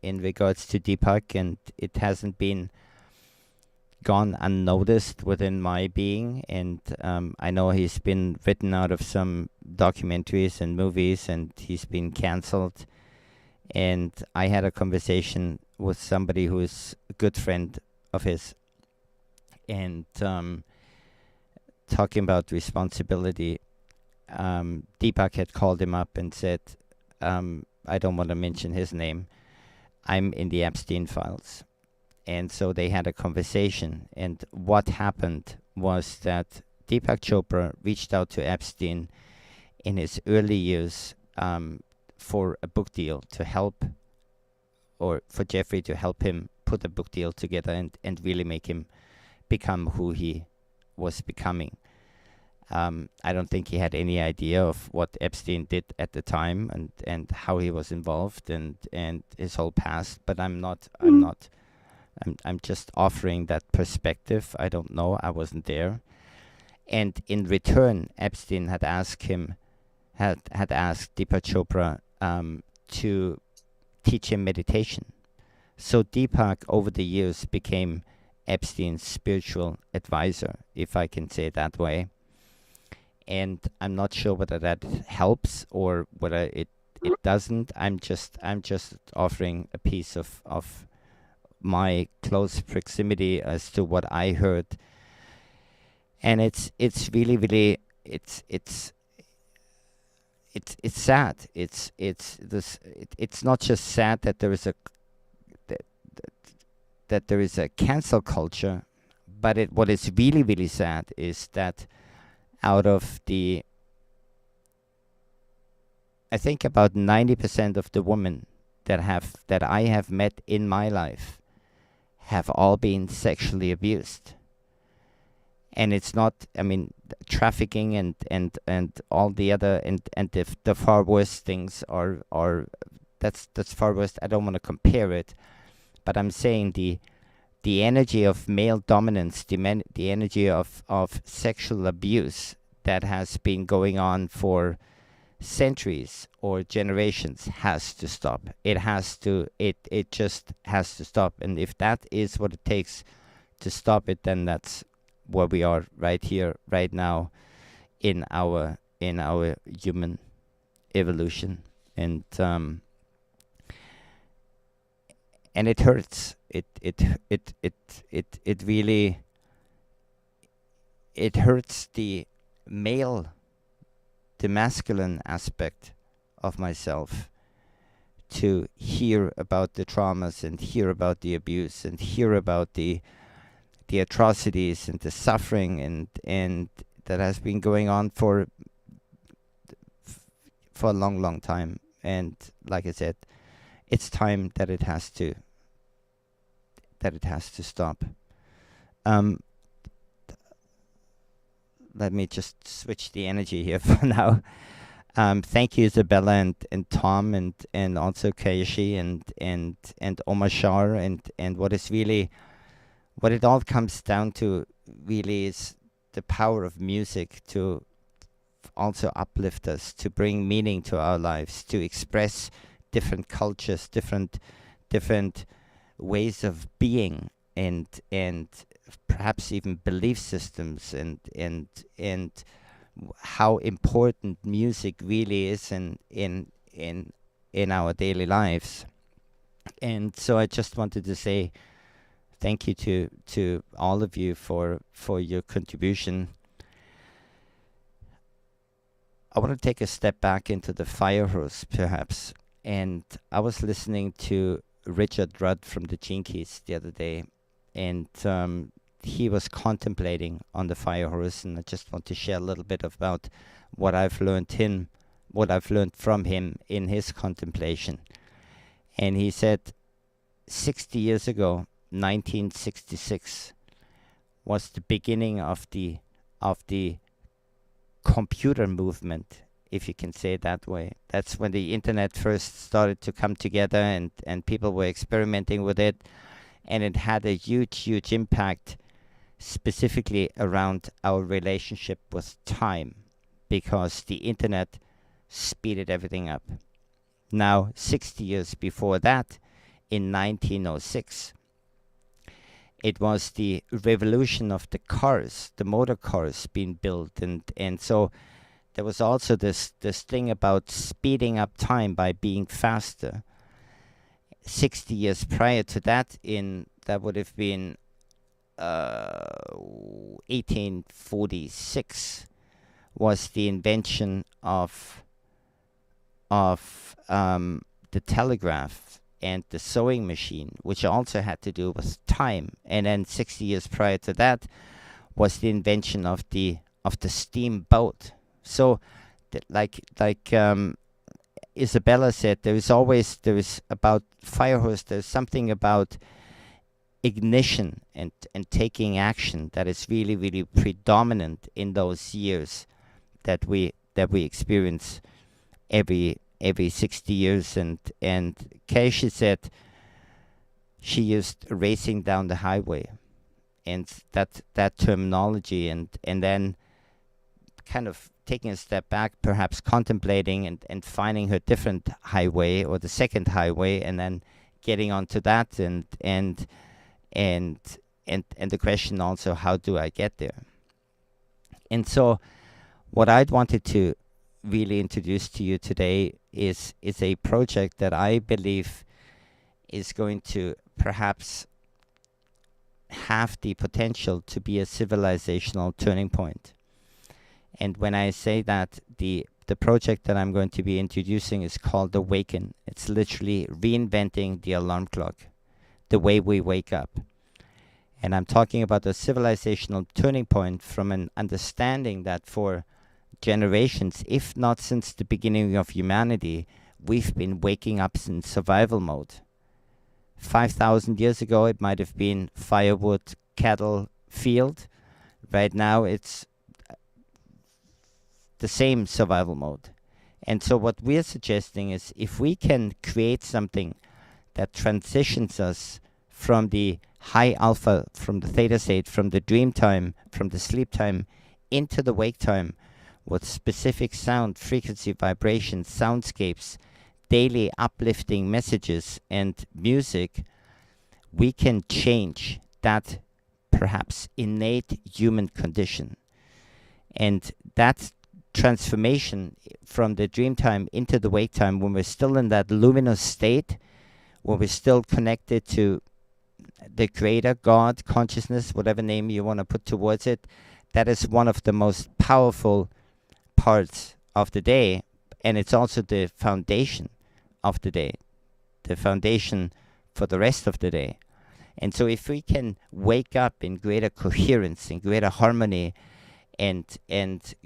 regards to Deepak, and it hasn't been gone unnoticed within my being. And I know he's been written out of some documentaries and movies, and he's been cancelled. And I had a conversation with somebody who is a good friend of his, and talking about responsibility. Deepak had called him up and said, I don't want to mention his name, I'm in the Epstein files. And so they had a conversation, and what happened was that Deepak Chopra reached out to Epstein in his early years for a book deal to help, or for Jeffrey to help him put a book deal together and really make him become who he was becoming. I don't think he had any idea of what Epstein did at the time and how he was involved and his whole past. But I'm just offering that perspective. I don't know. I wasn't there. And in return, Epstein had asked Deepak Chopra to teach him meditation. So Deepak, over the years, became Epstein's spiritual advisor, if I can say it that way. And I'm not sure whether that helps or whether it doesn't. I'm just offering a piece of my close proximity as to what I heard. And it's really it's sad. It's not just sad that there is that, that there is a cancel culture, but what is really sad is that out of the, I think about 90% of the women that I have met in my life have all been sexually abused. And it's not, I mean, trafficking and all the other and the far worse things are that's far worse. I don't want to compare it, but I'm saying the energy of male dominance, the energy of sexual abuse that has been going on for centuries or generations has to stop. It just has to stop. And if that is what it takes to stop it, then that's where we are right here, right now, in our human evolution. And it hurts. It really hurts the masculine aspect of myself to hear about the traumas and hear about the abuse and hear about the atrocities and the suffering and that has been going on for a long time. And like I said, it's time that it has to stop. Let me just switch the energy here for now. Thank you, Isabella and Tom and also Keishi and Omar Shar and what it all comes down to really is the power of music to also uplift us, to bring meaning to our lives, to express different cultures, different ways of being and perhaps even belief systems and how important music really is in our daily lives. And so I just wanted to say thank you to all of you for your contribution. I want to take a step back into the fire hose, perhaps. And I was listening to Richard Rudd from the Gene Keys the other day, and he was contemplating on the fire hose, and I just want to share a little bit about what I've learned from him in his contemplation. And he said 60 years ago, 1966, was the beginning of the computer movement, if you can say it that way. That's when the internet first started to come together and people were experimenting with it, and it had a huge impact specifically around our relationship with time, because the internet speeded everything up. Now, 60 years before that, in 1906, it was the revolution of the cars, the motor cars being built, and so there was also this thing about speeding up time by being faster. 60 years prior to that, that would have been 1846, was the invention of the telegraph and the sewing machine, which also had to do with time. And then 60 years prior to that was the invention of the steamboat. So, like Isabella said, there is about fire hose. There's something about ignition and taking action that is really predominant in those years that we experience every 60 years. And Keishi said she used racing down the highway, and that terminology, and then kind of taking a step back, perhaps contemplating and finding her different highway or the second highway, and then getting onto that and the question also, how do I get there? And so what I'd wanted to really introduce to you today is a project that I believe is going to perhaps have the potential to be a civilizational turning point. And when I say that, the project that I'm going to be introducing is called Awaken. It's literally reinventing the alarm clock, the way we wake up. And I'm talking about a civilizational turning point from an understanding that for generations, if not since the beginning of humanity, we've been waking up in survival mode. 5,000 years ago, it might have been firewood, cattle, field. Right now, it's the same survival mode. And so what we're suggesting is, if we can create something that transitions us from the high alpha, from the theta state, from the dream time, from the sleep time, into the wake time, with specific sound, frequency, vibration, soundscapes, daily uplifting messages and music, we can change that perhaps innate human condition. And that transformation from the dream time into the wake time, when we're still in that luminous state, when we're still connected to the creator, God, consciousness, whatever name you want to put towards it, that is one of the most powerful parts of the day. And it's also the foundation of the day, the foundation for the rest of the day. And so if we can wake up in greater coherence, in greater harmony, and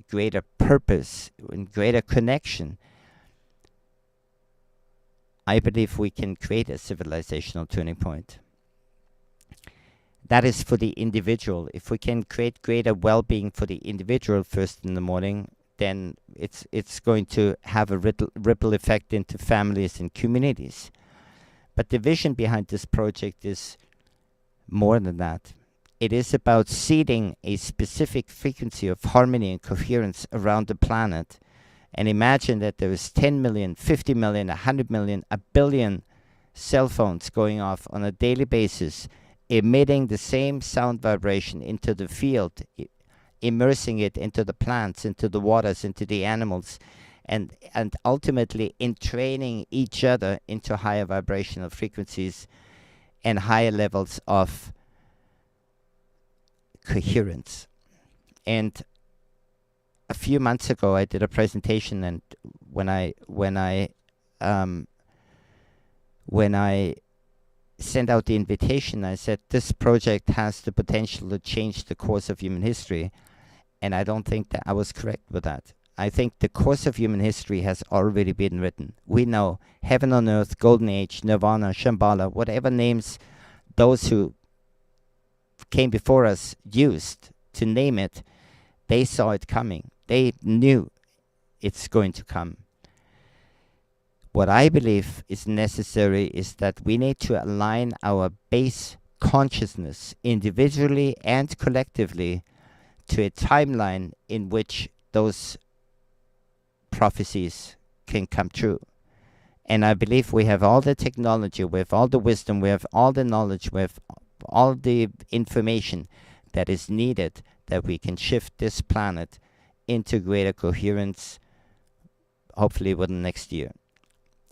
greater purpose, and greater connection, I believe we can create a civilizational turning point. That is for the individual. If we can create greater well-being for the individual first in the morning, then it's going to have a ripple effect into families and communities. But the vision behind this project is more than that. It is about seeding a specific frequency of harmony and coherence around the planet. And imagine that there is 10 million, 50 million, 100 million, 1 billion cell phones going off on a daily basis, emitting the same sound vibration into the field, immersing it into the plants, into the waters, into the animals, and ultimately entraining each other into higher vibrational frequencies and higher levels of coherence. And a few months ago, I did a presentation, and when I sent out the invitation, I said this project has the potential to change the course of human history, and I don't think that I was correct with that. I think the course of human history has already been written. We know heaven on earth, golden age, nirvana, Shambhala, whatever names those who came before us used to name it, they saw it coming. They knew it's going to come. What I believe is necessary is that we need to align our base consciousness individually and collectively to a timeline in which those prophecies can come true. And I believe we have all the technology, we have all the wisdom, we have all the knowledge, we have all the information that is needed that we can shift this planet into greater coherence, hopefully within next year.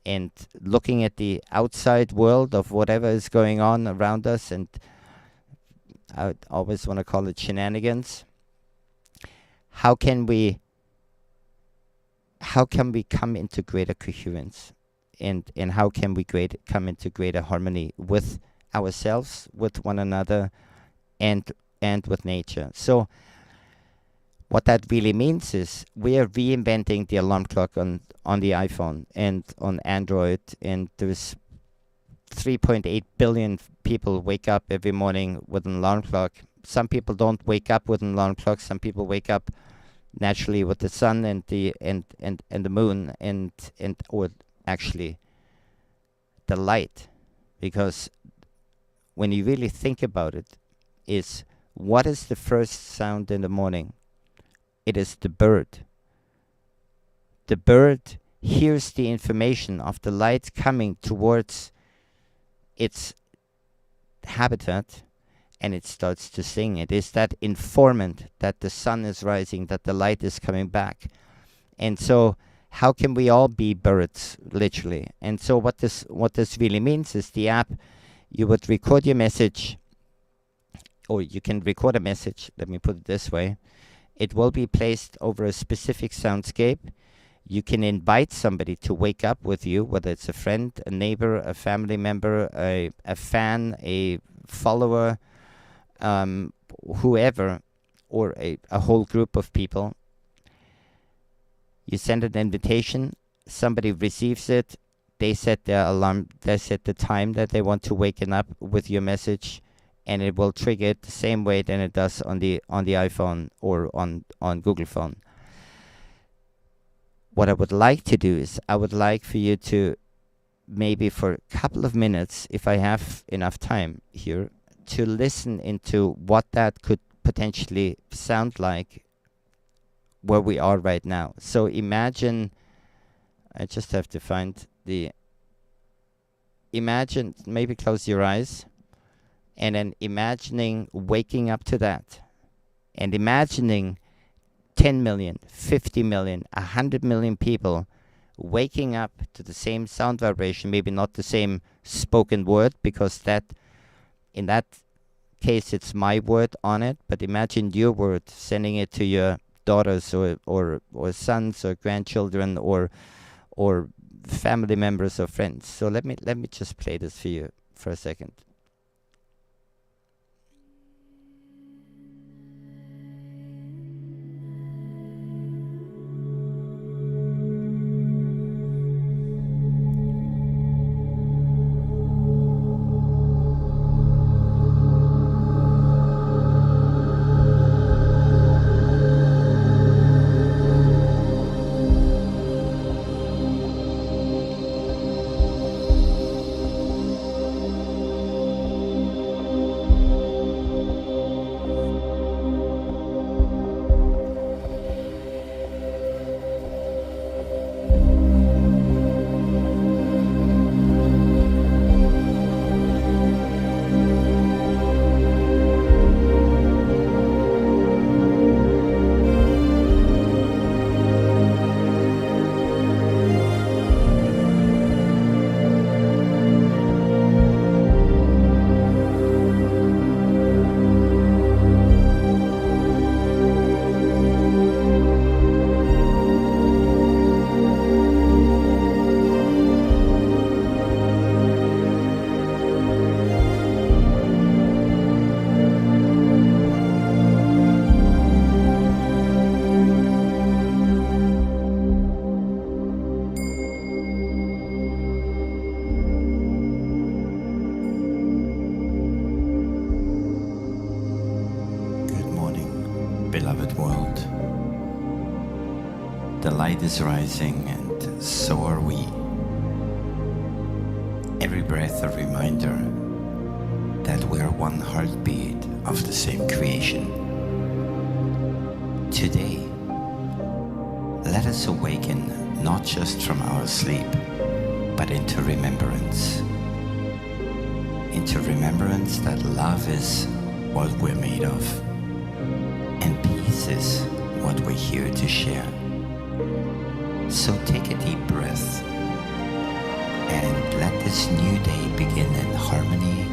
And looking at the outside world of whatever is going on around us, and I always want to call it shenanigans, how can we come into greater coherence, and how can we come into greater harmony with ourselves, with one another, and with nature. So what that really means is we are reinventing the alarm clock on the iPhone and on Android, and there's 3.8 billion people wake up every morning with an alarm clock. Some people don't wake up with an alarm clock. Some people wake up naturally with the sun and the moon and or actually the light, because when you really think about it, is what is the first sound in the morning? It is the bird. The bird hears the information of the light coming towards its habitat, and it starts to sing. It is that informant that the sun is rising, that the light is coming back. And so how can we all be birds, literally? And so what this really means is the app, you would record your message or you can record a message, let me put it this way. It will be placed over a specific soundscape. You can invite somebody to wake up with you, whether it's a friend, a neighbor, a family member, a fan, a follower, whoever, or a whole group of people. You send an invitation, somebody receives it, they set their alarm, they set the time that they want to waken up with your message, and it will trigger it the same way than it does on the iPhone or on Google Phone. What I would like to do is I would like for you to maybe for a couple of minutes, if I have enough time here, to listen into what that could potentially sound like where we are right now. So imagine, I just have to find imagine, maybe close your eyes, and then imagining waking up to that, and imagining 10 million, 50 million, 100 million people waking up to the same sound vibration, maybe not the same spoken word, because that, in that case, it's my word on it, but imagine your word, sending it to your daughters or sons or grandchildren or family members or friends. So let me just play this for you for a second. Beloved world, the light is rising and so are we. Every breath a reminder that we are one heartbeat of the same creation. Today, let us awaken not just from our sleep, but into remembrance. Into remembrance that love is what we're made of. And peace is what we're here to share. So take a deep breath and let this new day begin in harmony,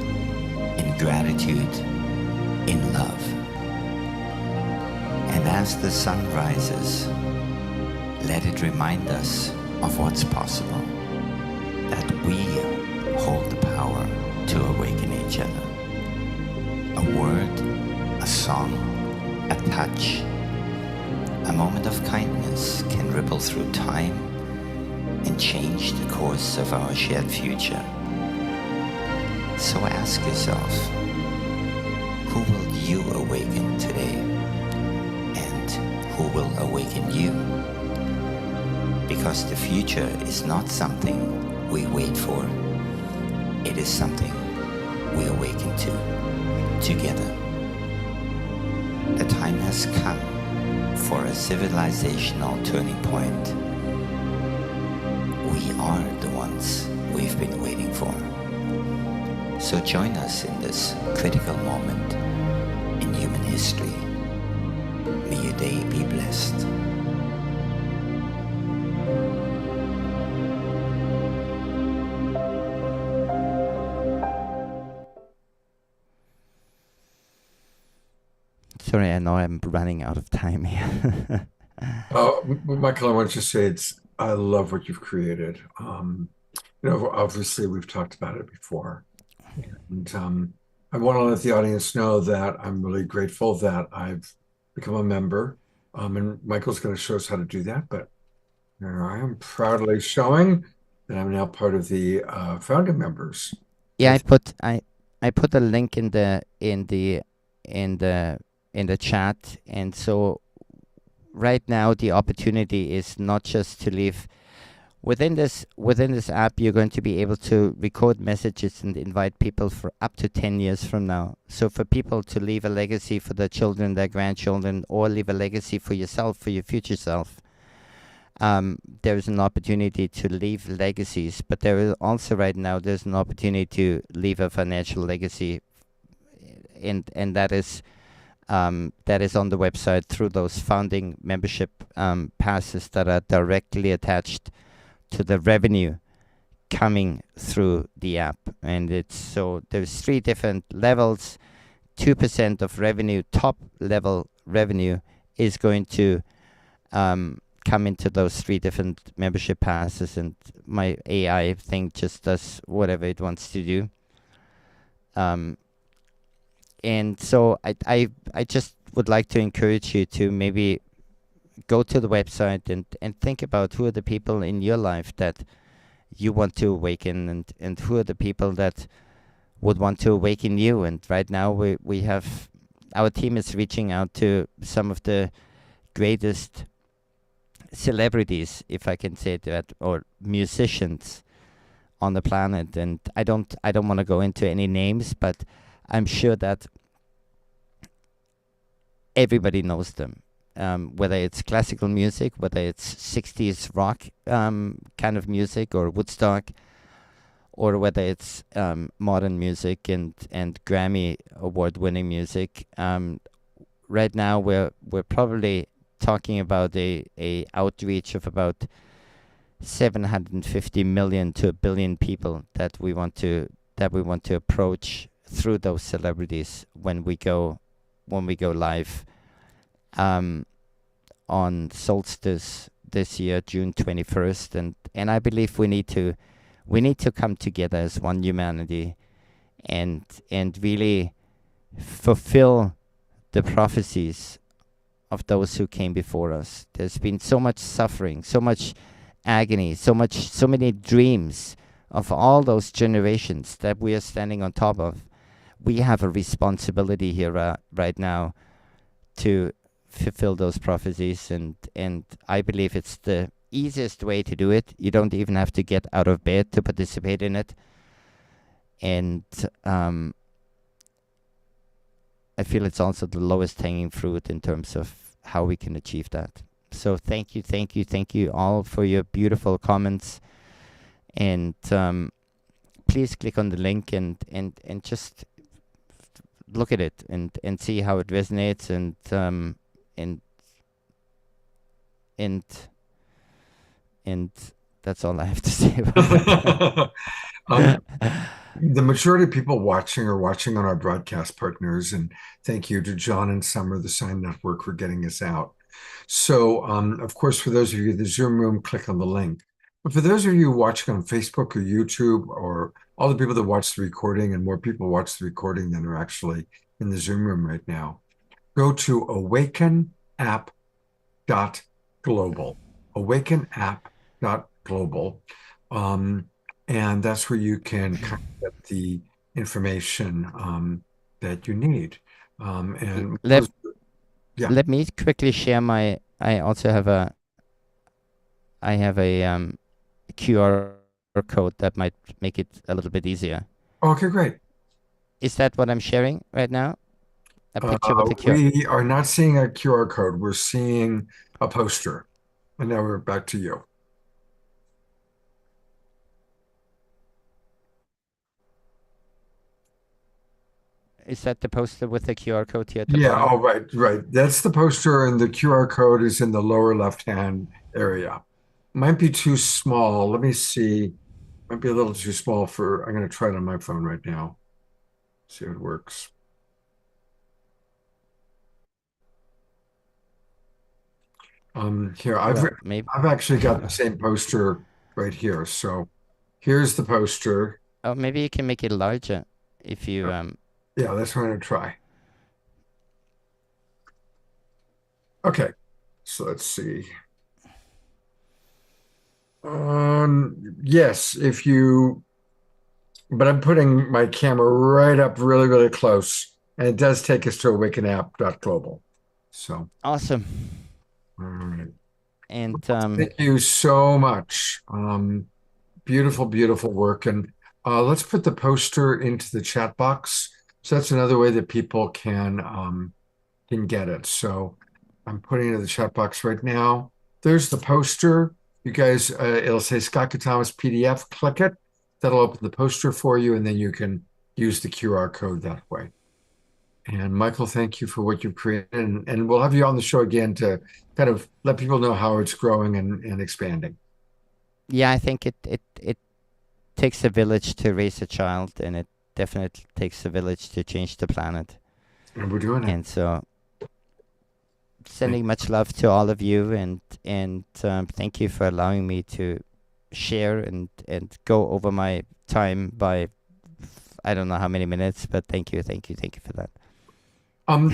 in gratitude, in love. And as the sun rises, let it remind us of what's possible, that we hold the power to awaken each other. A word, a song, a touch, a moment of kindness can ripple through time and change the course of our shared future. So ask yourself, who will you awaken today? And who will awaken you? Because the future is not something we wait for. It is something we awaken to, together. The time has come for a civilizational turning point. We are the ones we've been waiting for. So join us in this critical moment in human history. May your day be blessed. Sorry, I know I'm running out of time here. Michael, I want to just say I love what you've created. Obviously we've talked about it before. And I want to let the audience know that I'm really grateful that I've become a member. And Michael's going to show us how to do that. But here I am proudly showing that I'm now part of the founding members. Yeah, I put a link in the chat, and so right now the opportunity is not just to leave within this app. You're going to be able to record messages and invite people for up to 10 years from now. So for people to leave a legacy for their children, their grandchildren, or leave a legacy for yourself, for your future self. There is an opportunity to leave legacies, but there is also right now there's an opportunity to leave a financial legacy, and that is on the website through those founding membership passes that are directly attached to the revenue coming through the app. And there's 3 different levels. 2% of revenue, top level revenue, is going to come into those 3 different membership passes, and my AI thing just does whatever it wants to do. And so I just would like to encourage you to maybe go to the website and think about who are the people in your life that you want to awaken, and who are the people that would want to awaken you. And right now we have, our team is reaching out to some of the greatest celebrities, if I can say that, or musicians on the planet. And I don't want to go into any names, but I'm sure that everybody knows them. Whether it's classical music, whether it's 60s rock kind of music, or Woodstock, or whether it's modern music and Grammy award-winning music. Right now we're probably talking about a outreach of about 750 million to 1 billion people that we want to approach through those celebrities when we go live on Solstice this year, June 21st, and I believe we need to come together as one humanity and really fulfill the prophecies of those who came before us. There's been so much suffering, so much agony, so many dreams of all those generations that we are standing on top of. We have a responsibility here right now to fulfill those prophecies, and I believe it's the easiest way to do it. You don't even have to get out of bed to participate in it. And I feel it's also the lowest hanging fruit in terms of how we can achieve that. So thank you all for your beautiful comments, and please click on the link and just look at it and see how it resonates, and that's all I have to say about that. The majority of people watching are watching on our broadcast partners, and thank you to John and Summer, the Sign Network, for getting us out. So, of course, for those of you in the Zoom room, click on the link. But for those of you watching on Facebook or YouTube, or all the people that watch the recording, and more people watch the recording than are actually in the Zoom room right now, go to awakenapp.global. Awakenapp.global. And that's where you can kind of get the information that you need. Let me quickly share I also have a QR code that might make it a little bit easier. Okay, great. Is that what I'm sharing right now? A picture with a QR. We are not seeing a QR code. We're seeing a poster. And now we're back to you. Is that the poster with the QR code here? Yeah, oh, right. That's the poster, and the QR code is in the lower left-hand area. Might be too small. Let me see. Might be a little too small I'm going to try it on my phone right now. See how it works. Here, Well, maybe. I've actually got the same poster right here. So here's the poster. Oh, maybe you can make it larger if you Yeah, that's what I'm gonna try. Okay, so let's see. Yes, if you, but I'm putting my camera right up really, really close, and it does take us to awakenapp.global. So, awesome. all right. And Thank you so much. Beautiful, beautiful work. And let's put the poster into the chat box. So that's another way that people can get it. So I'm putting it in the chat box right now. There's the poster. You guys, it'll say Scott Thomas PDF. Click it. That'll open the poster for you, and then you can use the QR code that way. And Michael, thank you for what you've created. And we'll have you on the show again to kind of let people know how it's growing and expanding. yeah, I think it takes a village to raise a child, and it definitely takes a village to change the planet. And we're doing it. And so, sending much love to all of you, and thank you for allowing me to share and go over my time by I don't know how many minutes, but thank you for that.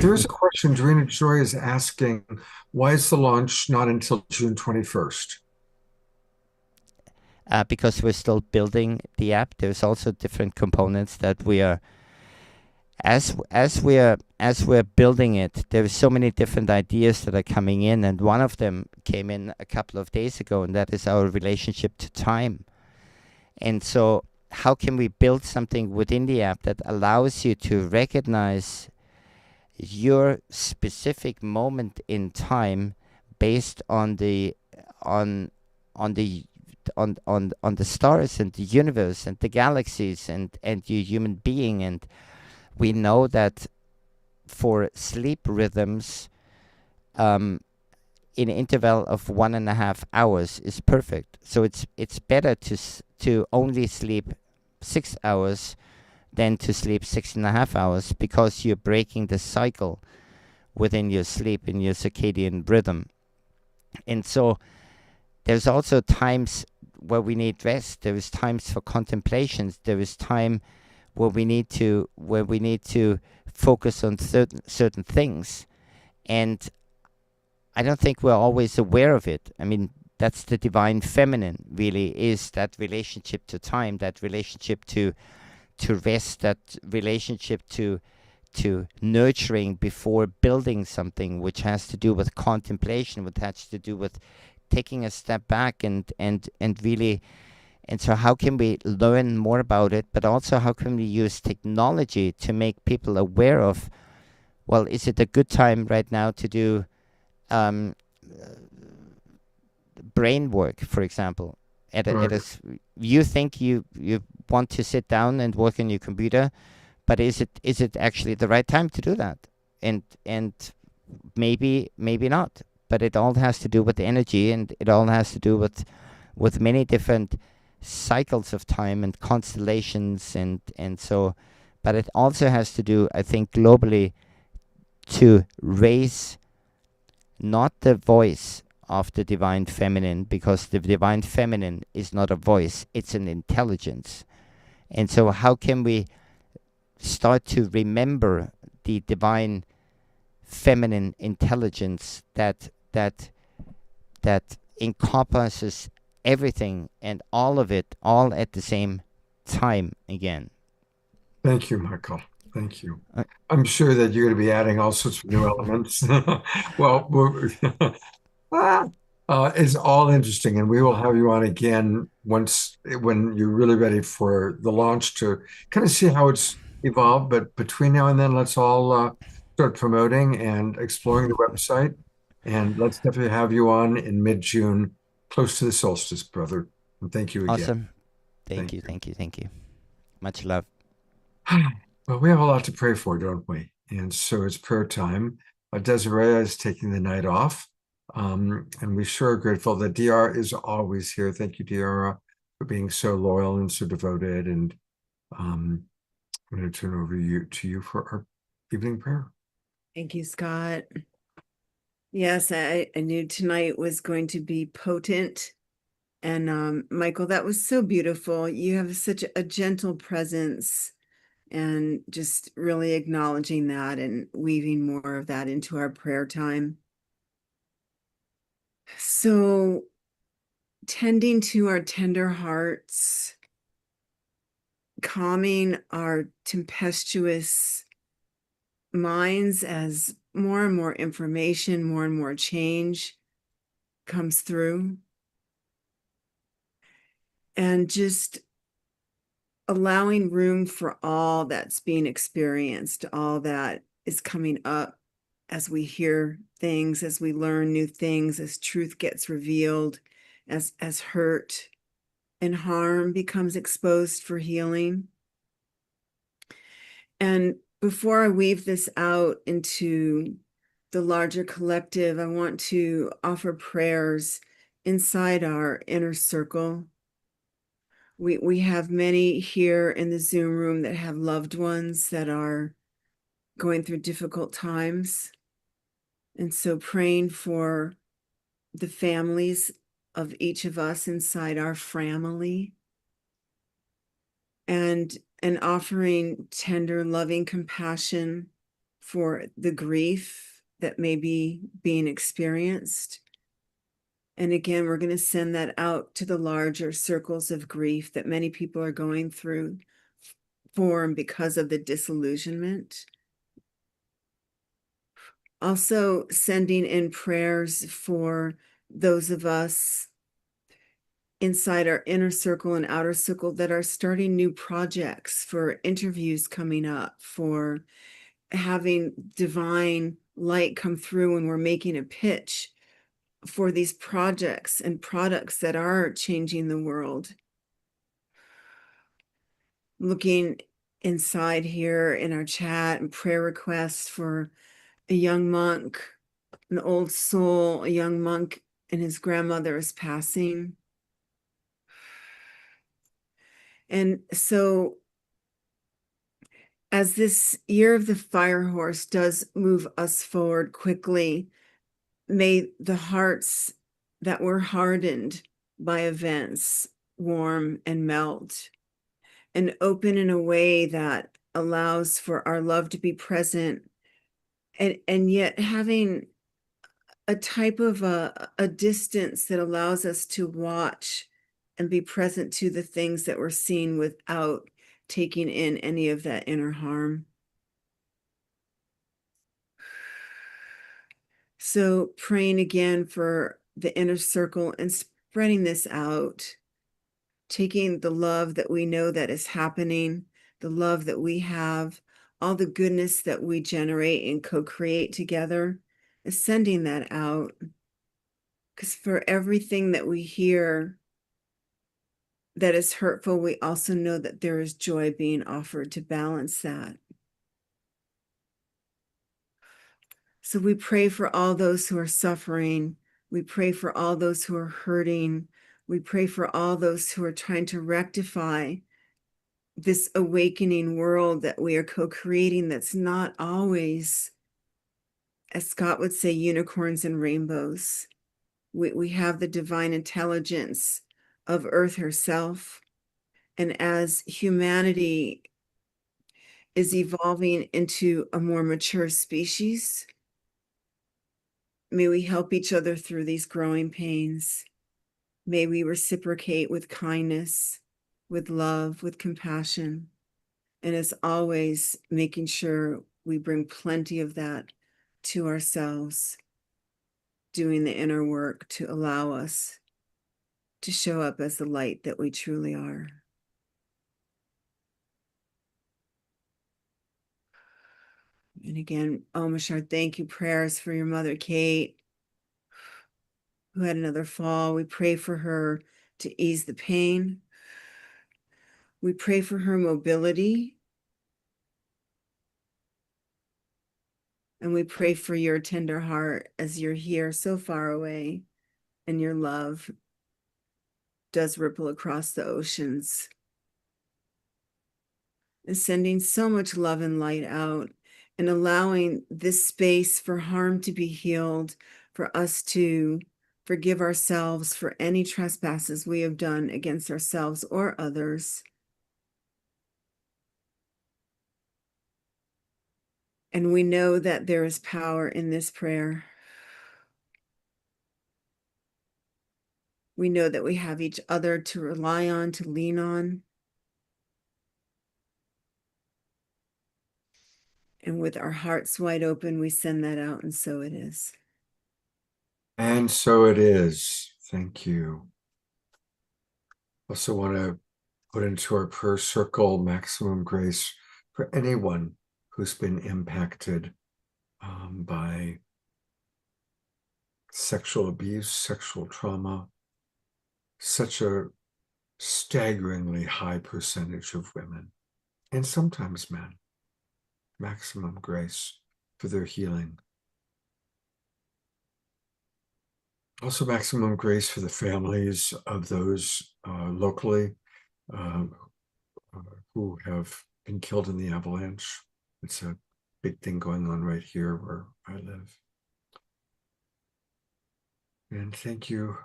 There's a question. Dorina Joy is asking, why is the launch not until June 21st? Because we're still building the app. There's also different components that we are as we're building it. There's so many different ideas that are coming in, and one of them came in a couple of days ago, and that is our relationship to time. And so how can we build something within the app that allows you to recognize your specific moment in time based on the stars and the universe and the galaxies and your human being. And we know that for sleep rhythms, in an interval of 1.5 hours is perfect. So it's better to only sleep 6 hours than to sleep 6.5 hours, because you're breaking the cycle within your sleep in your circadian rhythm. And so there's also times where we need rest. There is times for contemplations. There is time where we need to focus on certain things. And I don't think we're always aware of it. I mean, that's the divine feminine, really, is that relationship to time, that relationship to rest, that relationship to nurturing before building something, which has to do with contemplation, which has to do with taking a step back and really. And so how can we learn more about it, but also how can we use technology to make people aware of, well, is it a good time right now to do brain work, for example? You think you want to sit down and work on your computer, but is it actually the right time to do that? And maybe not. But it all has to do with energy, and it all has to do with many different cycles of time and constellations, and so. But it also has to do, I think, globally, to raise not the voice of the divine feminine, because the divine feminine is not a voice, it's an intelligence. And so how can we start to remember the divine feminine intelligence that encompasses everything and all of it all at the same time again? Thank you, Michael. Thank you. I'm sure that you're going to be adding all sorts of new elements. Well, it's all interesting, and we will have you on again when you're really ready for the launch to kind of see how it's evolved. But between now and then, let's all start promoting and exploring the website, and let's definitely have you on in mid-June, close to the solstice, brother. And thank you again. Awesome. Thank you. Much love. Well, we have a lot to pray for, don't we? And so it's prayer time. Desiree is taking the night off. And we sure are grateful that DR is always here. Thank you, DR, for being so loyal and so devoted. And I'm going to turn over to you for our evening prayer. Thank you, Scott. Yes, I knew tonight was going to be potent. And Michael, that was so beautiful. You have such a gentle presence, and just really acknowledging that and weaving more of that into our prayer time. So, tending to our tender hearts, calming our tempestuous minds as more and more information, more and more change comes through, and just allowing room for all that's being experienced, all that is coming up as we hear things, as we learn new things, as truth gets revealed, as hurt and harm becomes exposed for healing. And before I weave this out into the larger collective, I want to offer prayers inside our inner circle. We have many here in the Zoom room that have loved ones that are going through difficult times. And so praying for the families of each of us inside our family, and offering tender, loving compassion for the grief that may be being experienced. And again, we're going to send that out to the larger circles of grief that many people are going through for and because of the disillusionment. Also, sending in prayers for those of us inside our inner circle and outer circle that are starting new projects, for interviews coming up, for having divine light come through when we're making a pitch for these projects and products that are changing the world. Looking inside here in our chat and prayer requests for a young monk, an old soul, a young monk, and his grandmother is passing. And so, as this year of the fire horse does move us forward quickly, may the hearts that were hardened by events warm and melt, and open in a way that allows for our love to be present, and yet having a type of a distance that allows us to watch and be present to the things that we're seeing without taking in any of that inner harm. So praying again for the inner circle and spreading this out, taking the love that we know that is happening, the love that we have, all the goodness that we generate and co-create together, is sending that out. Because for everything that we hear that is hurtful, we also know that there is joy being offered to balance that. So we pray for all those who are suffering. We pray for all those who are hurting. We pray for all those who are trying to rectify this awakening world that we are co-creating, that's not always, as Scott would say, unicorns and rainbows. We have the divine intelligence of Earth herself. And as humanity is evolving into a more mature species, may we help each other through these growing pains. May we reciprocate with kindness, with love, with compassion. And as always, making sure we bring plenty of that to ourselves, doing the inner work to allow us to show up as the light that we truly are. And again, Omashar, thank you. Prayers for your mother, Kate, who had another fall. We pray for her to ease the pain. We pray for her mobility. And we pray for your tender heart as you're here so far away, and your love does ripple across the oceans, and sending so much love and light out, and allowing this space for harm to be healed, for us to forgive ourselves for any trespasses we have done against ourselves or others. And we know that there is power in this prayer. We know that we have each other to rely on, to lean on. And with our hearts wide open, we send that out, and so it is. And so it is. Thank you. Also want to put into our prayer circle maximum grace for anyone who's been impacted by sexual abuse, sexual trauma. Such a staggeringly high percentage of women, and sometimes men. Maximum grace for their healing. Also maximum grace for the families of those locally who have been killed in the avalanche. It's a big thing going on right here where I live. And thank you.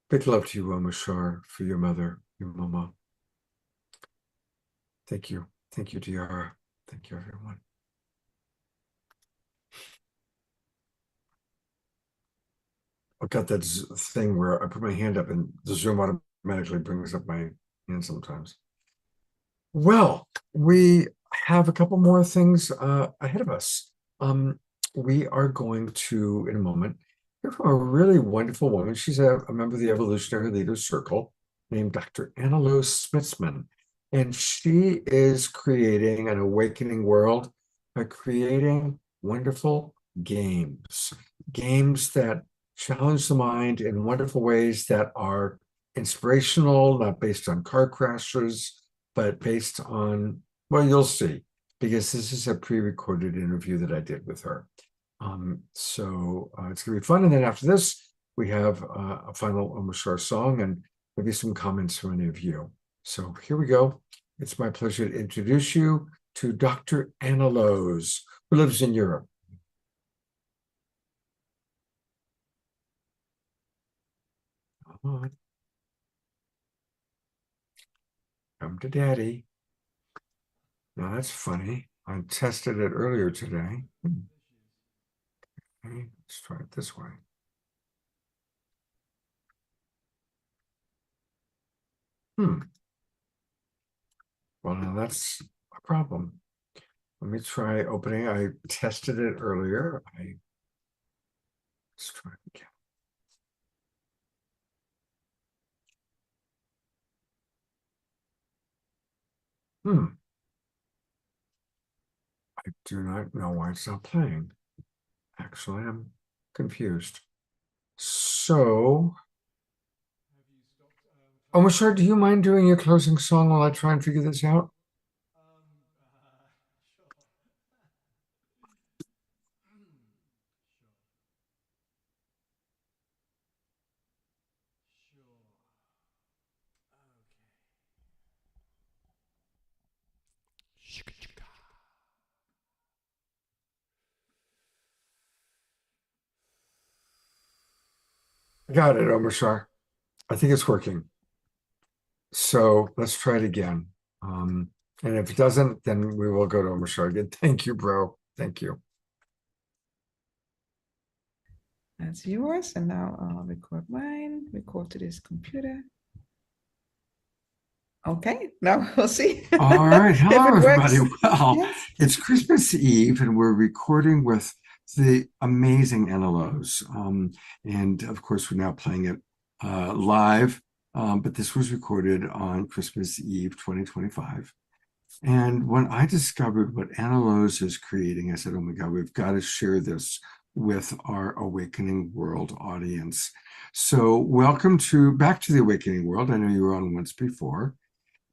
Big love to you, Rameshwar, for your mother, your mama. Thank you. Thank you, Diara. Thank you, everyone. I've got that thing where I put my hand up and the Zoom automatically brings up my hand sometimes. Well, we have a couple more things ahead of us. We are going to, in a moment, hear from a really wonderful woman. She's a member of the Evolutionary Leaders Circle named Dr. Anna-Louise Smitsman. And she is creating an awakening world by creating wonderful games. Games that challenge the mind in wonderful ways that are inspirational, not based on car crashes, but based on, well, you'll see, because this is a pre-recorded interview that I did with her. So it's going to be fun. And then after this, we have a final Om Shar song and maybe some comments from any of you. So here we go. It's my pleasure to introduce you to Dr. Anna-Louise, who lives in Europe. Come on. Come to daddy. Now that's funny. I tested it earlier today. Okay, let's try it this way. Well, now that's a problem. Let me try opening. I tested it earlier. Let's try it again. I do not know why it's not playing. Actually, I'm confused. So, Om Shar, do you mind doing your closing song while I try and figure this out? Got it, Om Shar. I think it's working. So let's try it again. And if it doesn't, then we will go to Om Shar again. Thank you, bro. Thank you. That's yours. And now I'll record mine, record to this computer. Okay, now we'll see. All right. Hello, everybody. Well, yes. It's Christmas Eve, and we're recording with the amazing Anna-Louise. And of course, we're now playing it live, but this was recorded on Christmas Eve 2025. And when I discovered what Anna-Louise is creating, I said, oh my God, we've got to share this with our Awakening World audience. So welcome back to the Awakening World. I know you were on once before.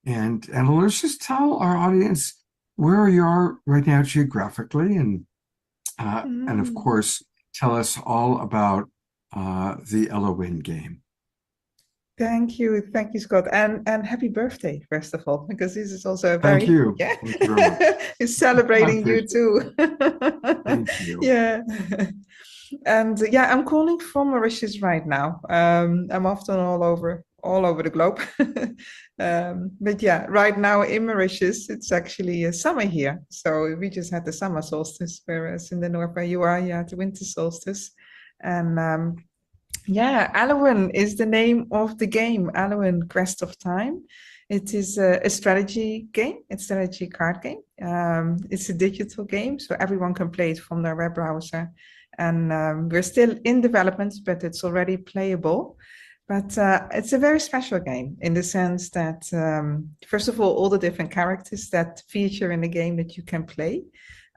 And Anna-Louise, just tell our audience where you are right now geographically, and of course, tell us all about the Elohim game. Thank you, Scott, and happy birthday, first of all, because this is also a Thank very you. yeah, Thank you very much. it's celebrating you Appreciate too. Thank you. Yeah, and yeah, I'm calling from Mauritius right now. I'm often all over the globe, but yeah, right now in Mauritius, it's actually summer here. So we just had the summer solstice, whereas in the north where you are, you had the winter solstice, and yeah, Alwyn is the name of the game, Alwyn Quest of Time. It is a strategy game, it's a strategy card game. It's a digital game, so everyone can play it from their web browser. And we're still in development, but it's already playable. But it's a very special game in the sense that, first of all the different characters that feature in the game that you can play.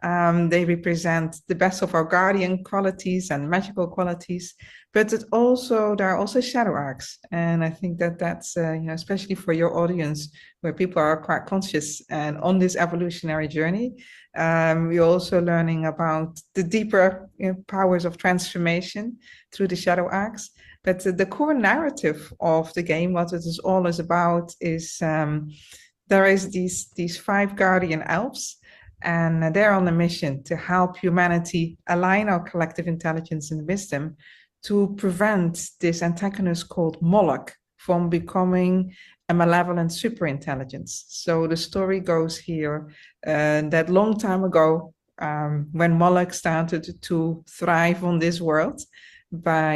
They represent the best of our guardian qualities and magical qualities, but there are also shadow arcs, and I think that that's especially for your audience where people are quite conscious and on this evolutionary journey. We're also learning about the deeper powers of transformation through the shadow arcs. But the core narrative of the game, what it is all is about, is there is these 5 guardian elves. And they're on a mission to help humanity align our collective intelligence and wisdom to prevent this antagonist called Moloch from becoming a malevolent superintelligence. So the story goes here that long time ago, when Moloch started to thrive on this world by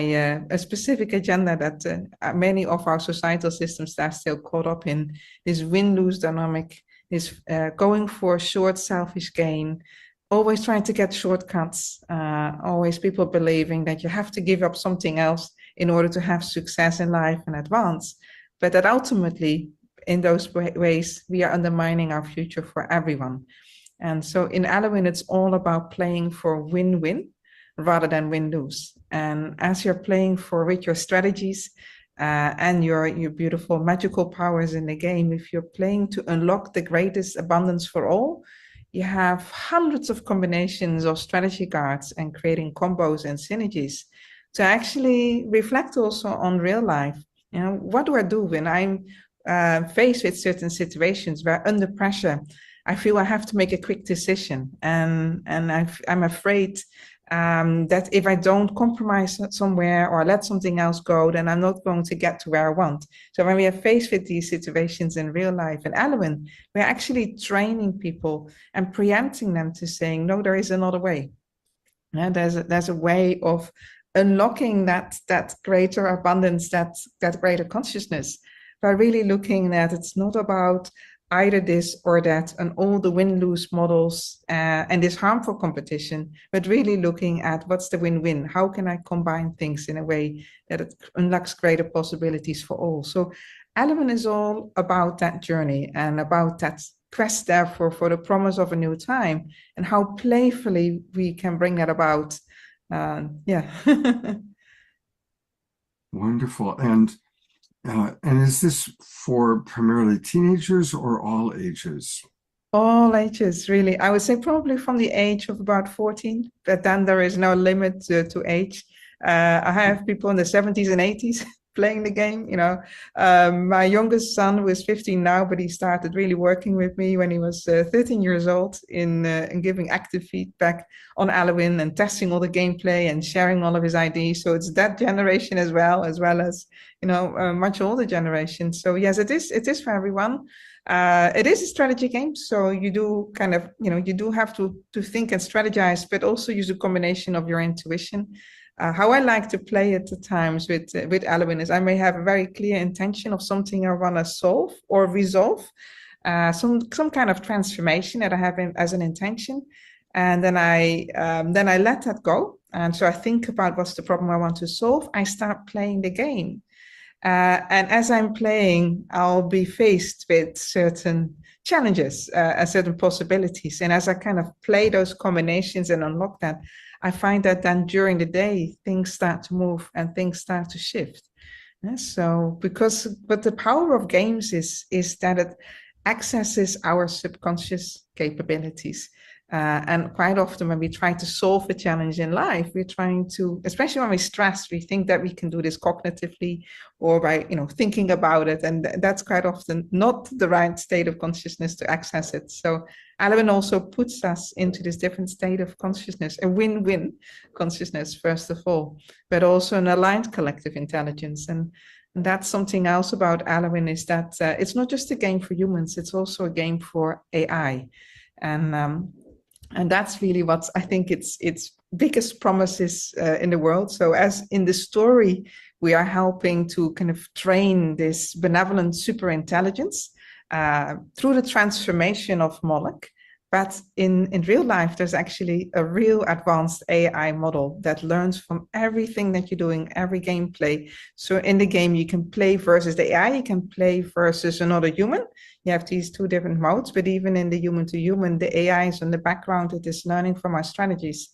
a specific agenda that many of our societal systems are still caught up in, this win-lose dynamic, is going for short, selfish gain, always trying to get shortcuts, always people believing that you have to give up something else in order to have success in life and advance. But that ultimately, in those ways, we are undermining our future for everyone. And so in Alwyn, it's all about playing for win-win rather than win-lose. And as you're playing with your strategies, and your beautiful magical powers in the game, if you're playing to unlock the greatest abundance for all, you have hundreds of combinations of strategy cards and creating combos and synergies to actually reflect also on real life. What do I do when I'm faced with certain situations where under pressure I feel I have to make a quick decision, and I'm afraid that if I don't compromise somewhere or let something else go, then I'm not going to get to where I want. So when we are faced with these situations in real life in Alwyn, we're actually training people and preempting them to saying, no, there is another way. There's a way of unlocking that greater abundance, that greater consciousness, by really looking at it's not about either this or that and all the win-lose models and this harmful competition, but really looking at what's the win-win? How can I combine things in a way that it unlocks greater possibilities for all? So Alwyn is all about that journey and about that quest therefore for the promise of a new time and how playfully we can bring that about. Wonderful. And is this for primarily teenagers or all ages? All ages, really. I would say probably from the age of about 14, but then there is no limit to age. I have people in the 70s and 80s playing the game. My youngest son, who is 15 now, but he started really working with me when he was 13 years old in giving active feedback on Alwyn and testing all the gameplay and sharing all of his ideas. So it's that generation as well as much older generation. So yes, it is for everyone. It is a strategy game, so you do kind of you do have to think and strategize, but also use a combination of your intuition. How I like to play at the times with Alwyn is I may have a very clear intention of something I want to solve or resolve, some kind of transformation that I have as an intention, and then I let that go. And so I think about what's the problem I want to solve. I start playing the game, and as I'm playing, I'll be faced with certain challenges, certain possibilities, and as I kind of play those combinations and unlock that, I find that then during the day, things start to move and things start to shift. But the power of games is that accesses our subconscious capabilities. And quite often when we try to solve a challenge in life, we're trying to, especially when we're stressed, we think that we can do this cognitively or by, thinking about it. And that's quite often not the right state of consciousness to access it. So Alwyn also puts us into this different state of consciousness, a win-win consciousness, first of all, but also an aligned collective intelligence. And that's something else about Alwyn is that it's not just a game for humans, it's also a game for AI. And that's really what I think its biggest promises in the world. So as in the story, we are helping to kind of train this benevolent super intelligence through the transformation of Moloch. But in real life, there's actually a real advanced AI model that learns from everything that you're doing, every gameplay. So in the game, you can play versus the AI, you can play versus another human. You have these two different modes, but even in the human to human, the AI is in the background, it is learning from our strategies.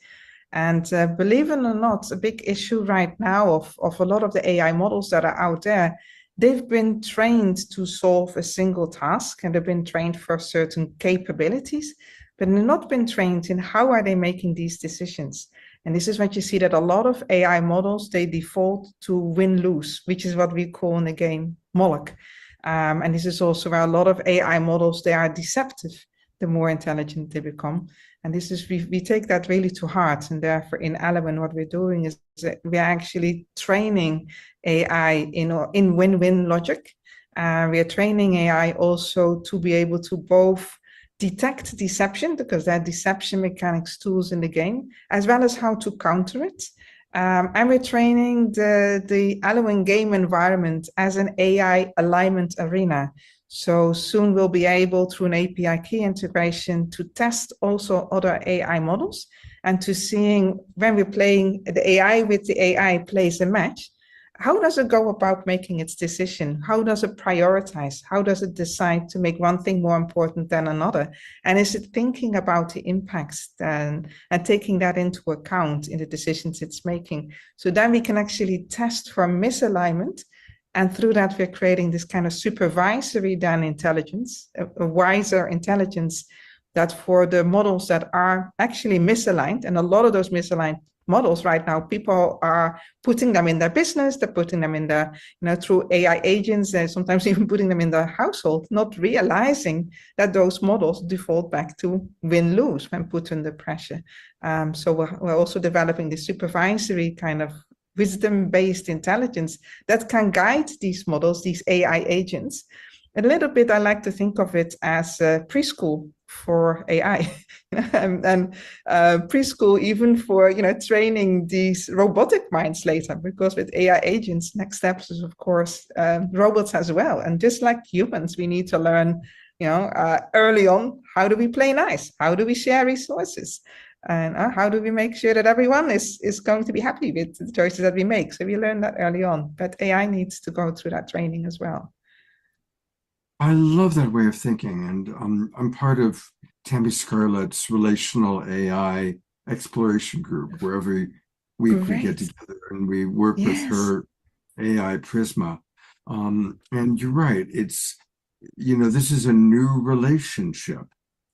And believe it or not, a big issue right now of a lot of the AI models that are out there, they've been trained to solve a single task and they've been trained for certain capabilities, but they've not been trained in how are they making these decisions. And this is what you see that a lot of AI models, they default to win-lose, which is what we call in the game Moloch. And this is also where a lot of AI models, they are deceptive, the more intelligent they become. And this is, we take that really to heart. And therefore in Alwyn, what we're doing is that we're actually training AI in win-win logic. We are training AI also to be able to both detect deception, because there are deception mechanics tools in the game, as well as how to counter it. And we're training the Alwyn game environment as an AI alignment arena. So soon we'll be able, through an API key integration, to test also other AI models and to seeing when we're playing the AI with the AI plays a match, how does it go about making its decision? How does it prioritize? How does it decide to make one thing more important than another? And is it thinking about the impacts and taking that into account in the decisions it's making? So then we can actually test for misalignment. And through that, we're creating this kind of supervisory then intelligence, a wiser intelligence that for the models that are actually misaligned, and a lot of those misaligned models right now, people are putting them in their business, they're putting them in their, through AI agents, and sometimes even putting them in their household, not realizing that those models default back to win-lose when put under pressure. So we're also developing the supervisory kind of wisdom-based intelligence that can guide these models, these AI agents. A little bit, I like to think of it as a preschool for AI, and preschool even for training these robotic minds later. Because with AI agents, next steps is of course robots as well. And just like humans, we need to learn, early on, how do we play nice? How do we share resources? And how do we make sure that everyone is going to be happy with the choices that we make? So we learn that early on, but AI needs to go through that training as well. I love that way of thinking. And I'm part of Tammy Scarlett's relational AI exploration group, where every week we get together and we work with her AI Prisma. And you're right. It's, this is a new relationship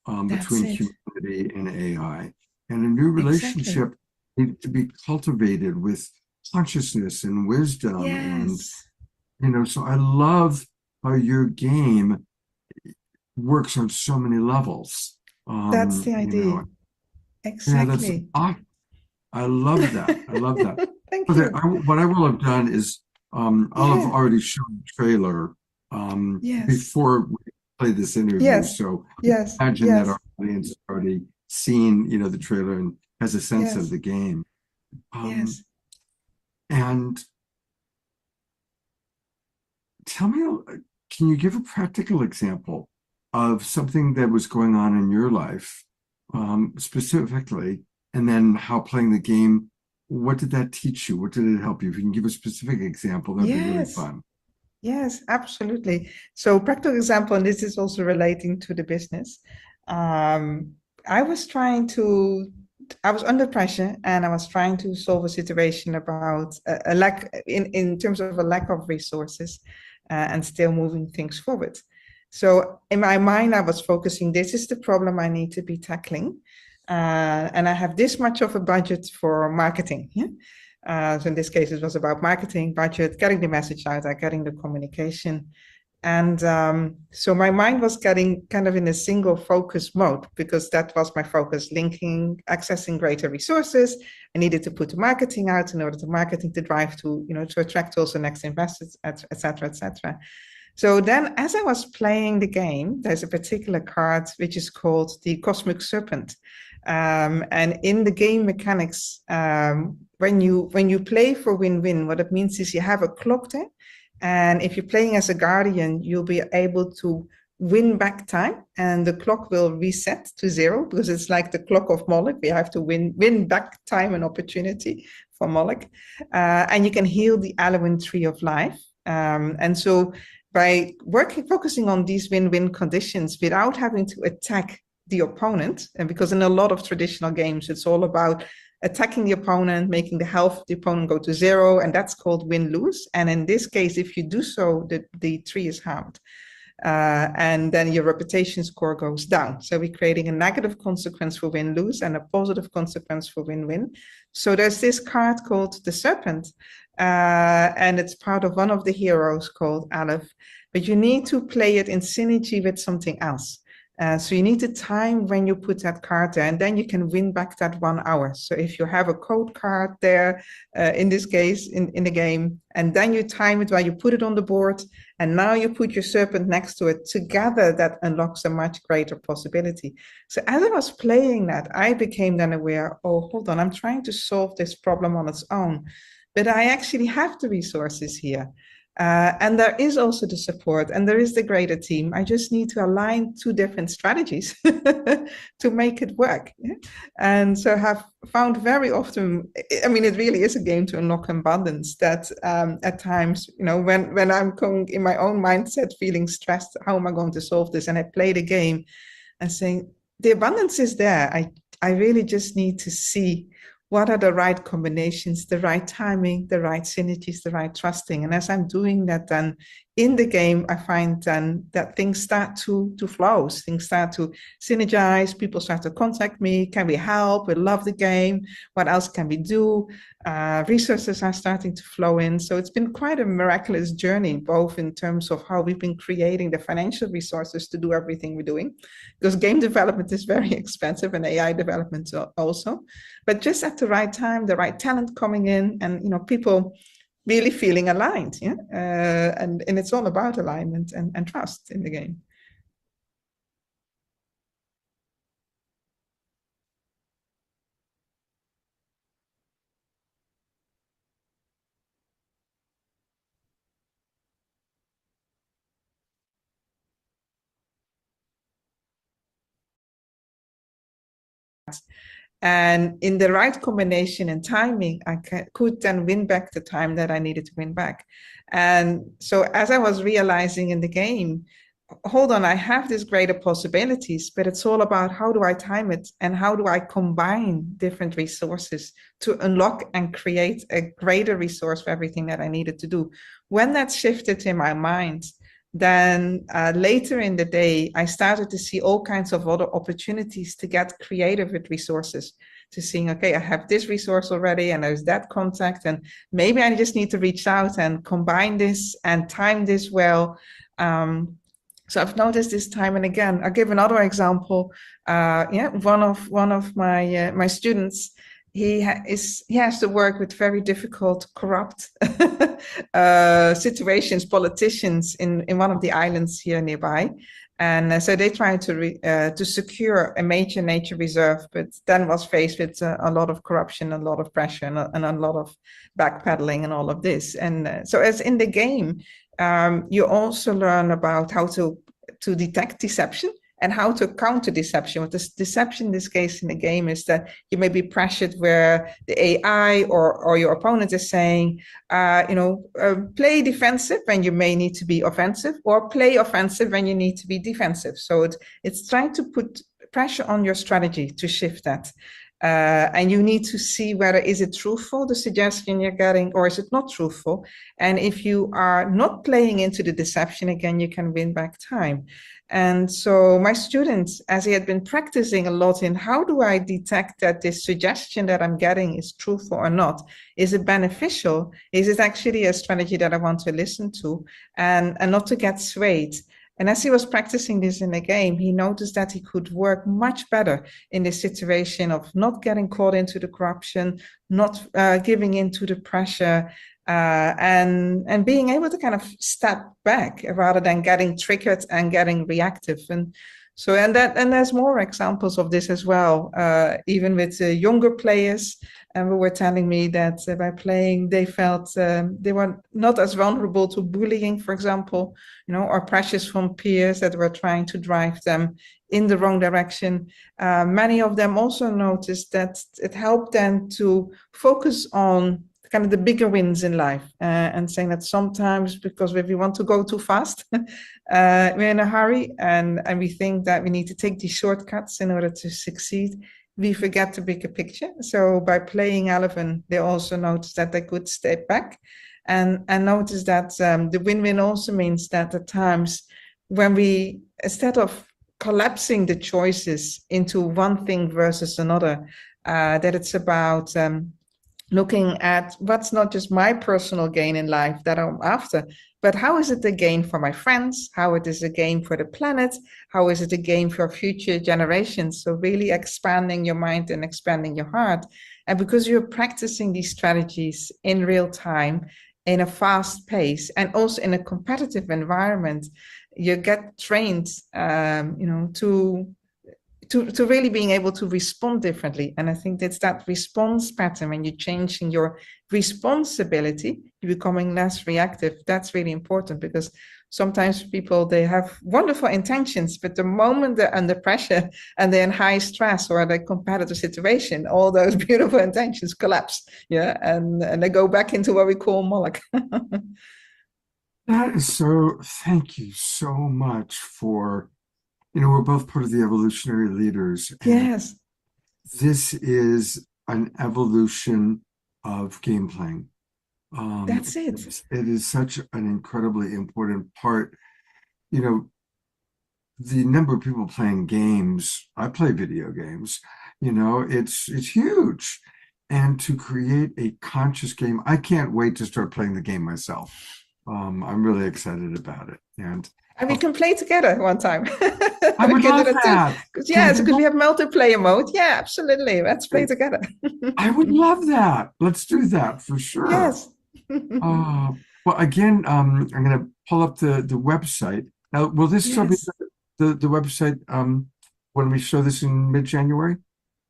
between humanity and AI. And a new relationship needs to be cultivated with consciousness and wisdom. And, so I love how your game works on so many levels. That's the idea. Exactly. Yeah, I love that. I love that. Thank you. What I will have done is I'll have already shown the trailer before we play this interview. So imagine that our audience has already seen, the trailer and has a sense of the game. And tell me, can you give a practical example of something that was going on in your life specifically, and then how playing the game, what did that teach you? What did it help you? If you can give a specific example, that'd be really fun. Yes, absolutely. So practical example, and this is also relating to the business. I was under pressure and I was trying to solve a situation about a lack in terms of a lack of resources and still moving things forward. So in my mind, I was focusing, this is the problem I need to be tackling. And I have this much of a budget for marketing. Yeah? So in this case, it was about marketing budget, getting the message out, getting the communication. And so my mind was getting kind of in a single focus mode, because that was my focus, linking, accessing greater resources. I needed to put the marketing out in order to marketing to drive to, to attract also next investors, et cetera, et cetera. So then as I was playing the game, there's a particular card which is called the Cosmic Serpent. And in the game mechanics, when you play for win-win, what it means is you have a clock there. And if you're playing as a guardian, you'll be able to win back time, and the clock will reset to 0, because it's like the clock of Moloch. We have to win back time and opportunity for Moloch. And you can heal the Alwyn Tree of Life. And so by focusing on these win-win conditions without having to attack the opponent, and because in a lot of traditional games, it's all about attacking the opponent, making the health of the opponent go to 0, and that's called win-lose. And in this case, if you do so, the tree is harmed. And then your reputation score goes down. So we're creating a negative consequence for win-lose and a positive consequence for win-win. So there's this card called the Serpent, and it's part of one of the heroes called Aleph, but you need to play it in synergy with something else. So you need to time when you put that card there, and then you can win back that 1 hour. So if you have a code card there, in this case, in the game, and then you time it while you put it on the board, and now you put your serpent next to it, together that unlocks a much greater possibility. So as I was playing that, I became then aware, oh, hold on, I'm trying to solve this problem on its own, but I actually have the resources here. And there is also the support, and there is the greater team. I just need to align 2 different strategies to make it work. Yeah? And so have found very often, I mean, it really is a game to unlock abundance, that at times, when I'm going in my own mindset, feeling stressed, how am I going to solve this? And I play the game and saying, the abundance is there. I really just need to see what are the right combinations, the right timing, the right synergies, the right trusting. And as I'm doing that, then in the game, I find then that things start to flow, things start to synergize, people start to contact me, can we help, we love the game, what else can we do? Resources are starting to flow in. So it's been quite a miraculous journey, both in terms of how we've been creating the financial resources to do everything we're doing, because game development is very expensive, and AI development also, but just at the right time, the right talent coming in, and people really feeling aligned. Yeah, and it's all about alignment and trust in the game. And in the right combination and timing, I could then win back the time that I needed to win back. And so as I was realizing in the game, hold on, I have these greater possibilities, but it's all about how do I time it, and how do I combine different resources to unlock and create a greater resource for everything that I needed to do. When that shifted in my mind, then later in the day, I started to see all kinds of other opportunities to get creative with resources, to seeing, okay, I have this resource already, and there's that contact, and maybe I just need to reach out and combine this and time this well. So I've noticed this time and again. I'll give another example. One of my students, he has to work with very difficult, corrupt situations, politicians in one of the islands here nearby, and so they tried to secure a major nature reserve, but then was faced with a lot of corruption, a lot of pressure, and a lot of backpedaling, and all of this. And so, as in the game, you also learn about how to detect deception and how to counter deception. What this deception in this case in the game is that you may be pressured where the AI or your opponent is saying, play defensive when you may need to be offensive, or play offensive when you need to be defensive. So it's trying to put pressure on your strategy to shift that. And you need to see whether is it truthful, the suggestion you're getting, or is it not truthful. And if you are not playing into the deception again, you can win back time. And so my students, as he had been practicing a lot in how do I detect that this suggestion that I'm getting is truthful or not? Is it beneficial? Is it actually a strategy that I want to listen to, and not to get swayed? And as he was practicing this in the game, he noticed that he could work much better in this situation of not getting caught into the corruption, not giving into the pressure, and being able to kind of step back rather than getting triggered and getting reactive. And so, and there's more examples of this as well, even with younger players, who were telling me that by playing, they felt they were not as vulnerable to bullying, for example, or pressures from peers that were trying to drive them in the wrong direction. Many of them also noticed that it helped them to focus on kind of the bigger wins in life, and saying that sometimes, because if we want to go too fast, we're in a hurry, and we think that we need to take these shortcuts in order to succeed. We forget the bigger picture. So by playing 11, they also noticed that they could step back and notice that the win-win also means that at times when we, instead of collapsing the choices into one thing versus another, that it's about looking at what's not just my personal gain in life that I'm after, but how is it a gain for my friends? How it is a gain for the planet? How is it a gain for future generations? So really expanding your mind and expanding your heart. And because you're practicing these strategies in real time, in a fast pace, and also in a competitive environment, you get trained, to really being able to respond differently. And I think that's that response pattern. When you're changing your responsibility, you're becoming less reactive. That's really important, because sometimes people, they have wonderful intentions, but the moment they're under pressure and they're in high stress or a competitive situation, all those beautiful intentions collapse. Yeah. And they go back into what we call Moloch. That is so, thank you so much for, we're both part of the evolutionary leaders. Yes. This is an evolution of game playing. That's it. It is such an incredibly important part. The number of people playing games, I play video games, it's huge. And to create a conscious game, I can't wait to start playing the game myself. I'm really excited about it. And we can play together one time. I would love that. Yes, because we have multiplayer mode. Yeah, absolutely. Let's play together. I would love that. Let's do that for sure. Yes. Well, again, I'm going to pull up the website. Now, will this still be the website when we show this in mid-January?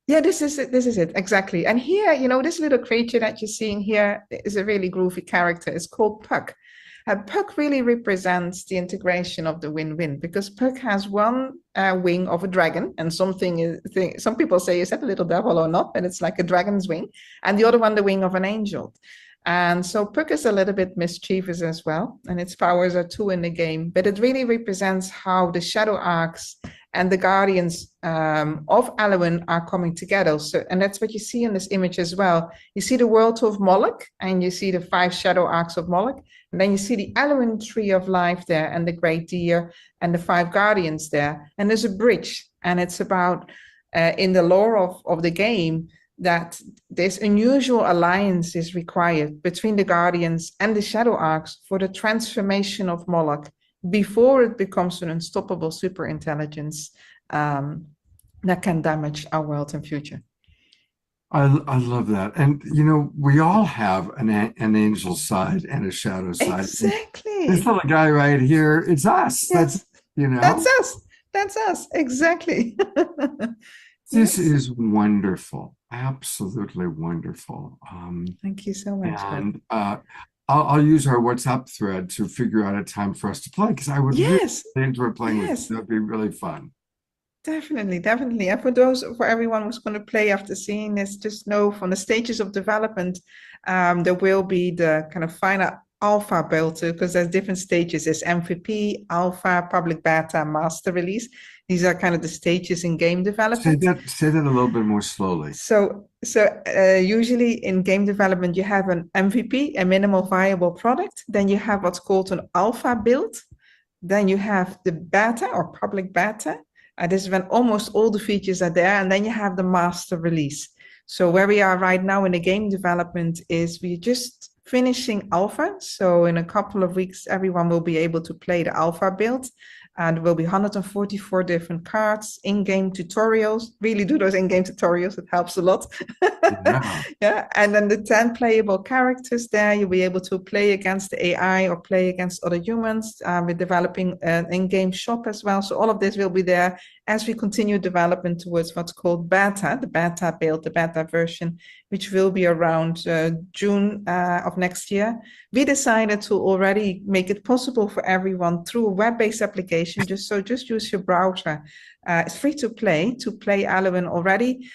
Yeah, this is it. Exactly. And here, this little creature that you're seeing here is a really groovy character. It's called Puck. Puck really represents the integration of the win-win, because Puck has one wing of a dragon, and some people say, is that a little devil or not? And it's like a dragon's wing, and the other one, the wing of an angel. And so Puck is a little bit mischievous as well, and its powers are 2 in the game, but it really represents how the shadow arcs and the guardians of Alwyn are coming together. So, and that's what you see in this image as well. You see the world of Moloch, and you see the 5 shadow arcs of Moloch, and then you see the Alwyn tree of life there, and the great deer, and the 5 guardians there. And there's a bridge, and it's about, in the lore of the game, that this unusual alliance is required between the guardians and the shadow arcs for the transformation of Moloch before it becomes an unstoppable super intelligence that can damage our world and future. I love that. And, we all have an angel side and a shadow side. Exactly. This little guy right here, it's us. Yes. That's, That's us. That's us. Exactly. This is wonderful. Absolutely wonderful. Thank you so much. And I'll use our WhatsApp thread to figure out a time for us to play, because I would really enjoy playing with you. That would be really fun. Definitely. And for everyone who's going to play after seeing this, just know from the stages of development, there will be the kind of final alpha build, because there's different stages. There's MVP, alpha, public beta, master release. These are kind of the stages in game Say development. that a little bit more slowly. So usually in game development, you have an MVP, a minimal viable product. Then you have what's called an alpha build. Then you have the beta or public beta. This is when almost all the features are there. And then you have the master release. So where we are right now in the game development is we're just finishing alpha. So in a couple of weeks, everyone will be able to play the alpha build. And there will be 144 different cards, in-game tutorials. Really do those in-game tutorials. It helps a lot. Yeah. Yeah. And then the 10 playable characters there, you'll be able to play against the AI or play against other humans. We're developing an in-game shop as well. So all of this will be there as we continue development towards what's called beta, the beta build, the beta version, which will be around June of next year. We decided to already make it possible for everyone through a web-based application. Just use your browser. It's free to play Alloin already,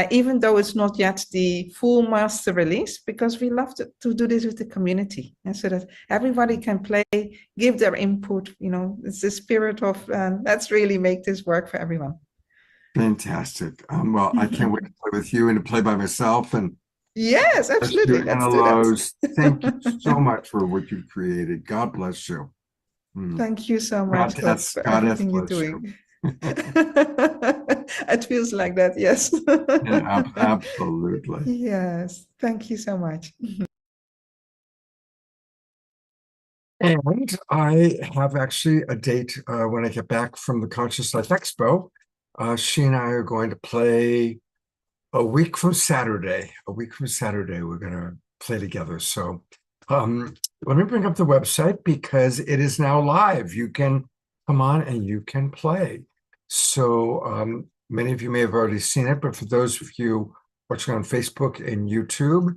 even though it's not yet the full master release, because we love to do this with the community, and so that everybody can play, give their input. You know, it's the spirit of let's really make this work for everyone. Fantastic. Well, I can't wait to play with you and to play by myself. And yes, absolutely. Anna Lowe's, thank you so much for what you've created. God bless you. Thank you so much for everything you're doing. It feels like that, yes. Yeah, absolutely. Yes, thank you so much. And I have actually a date when I get back from the Conscious Life Expo. She and I are going to play a week from Saturday. We're going to play together. So let me bring up the website because it is now live. You can come on and you can play. So many of you may have already seen it, but for those of you watching on Facebook and YouTube,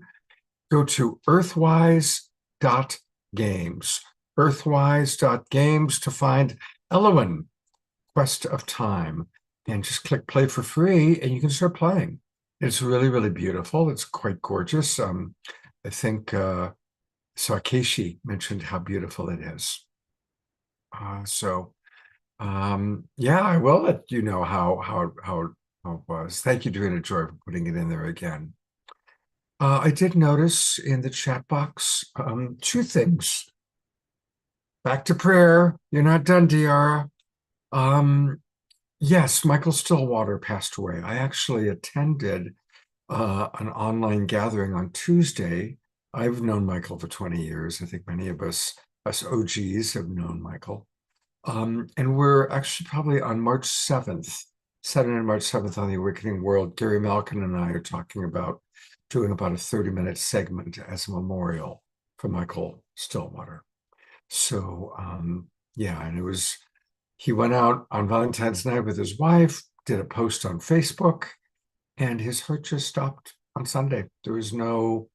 go to earthwise.games. Earthwise.games to find Alloin, Quest of Time, and just click play for free and you can start playing. It's really, really beautiful. It's quite gorgeous. I think Sarkeshi mentioned how beautiful it is. Yeah, I will let you know how it was. Thank you, Dorina Joy, for putting it in there again. I did notice in the chat box two things. Back to prayer. You're not done, Diara. Yes, Michael Stillwater passed away. I actually attended an online gathering on Tuesday. I've known Michael for 20 years. I think many of us OGs have known Michael. And we're actually probably on March 7th, Saturday, March 7th on the Awakening World. Gary Malkin and I are talking about doing about a 30-minute segment as a memorial for Michael Stillwater. So, yeah, and he went out on Valentine's night with his wife, did a post on Facebook, and his heart just stopped on Sunday. There was no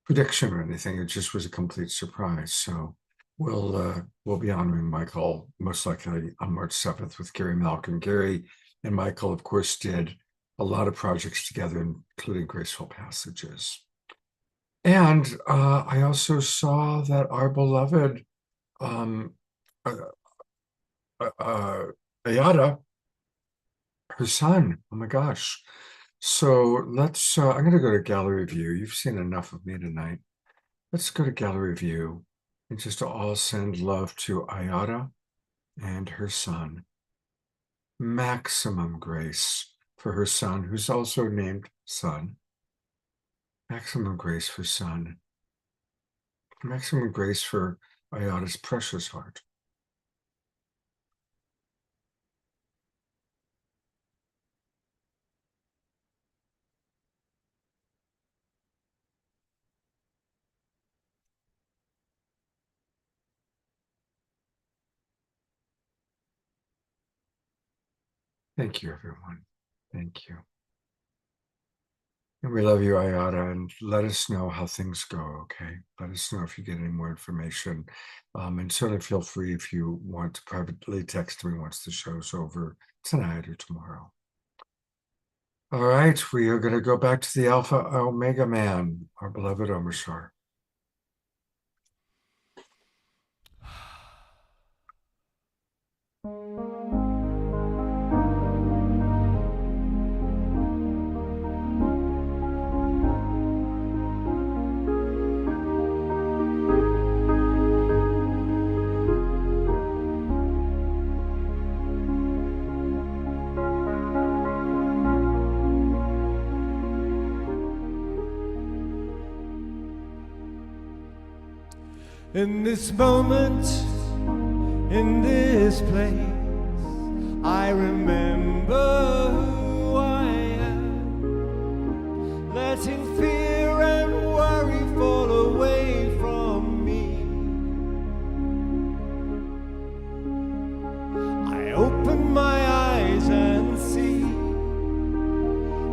prediction or anything. It just was a complete surprise. So we'll be honoring Michael most likely on March 7th with Gary Malkin. Gary and Michael, of course, did a lot of projects together, including Graceful Passages. And I also saw that our beloved Ayada, her son, oh my gosh. So let's, I'm going to go to gallery view. You've seen enough of me tonight. Let's go to gallery view and just all send love to Ayada and her son. Maximum grace for her son, who's also named Son. Maximum grace for Son. Maximum grace for Ayada's precious heart. Thank you, everyone. Thank you. And we love you, Ayada, and let us know how things go, okay? Let us know if you get any more information. And certainly feel free if you want to privately text me once the show's over tonight or tomorrow. All right, we are going to go back to the Alpha Omega Man, our beloved Omashar. In this moment, in this place, I remember who I am, letting fear and worry fall away from me. I open my eyes and see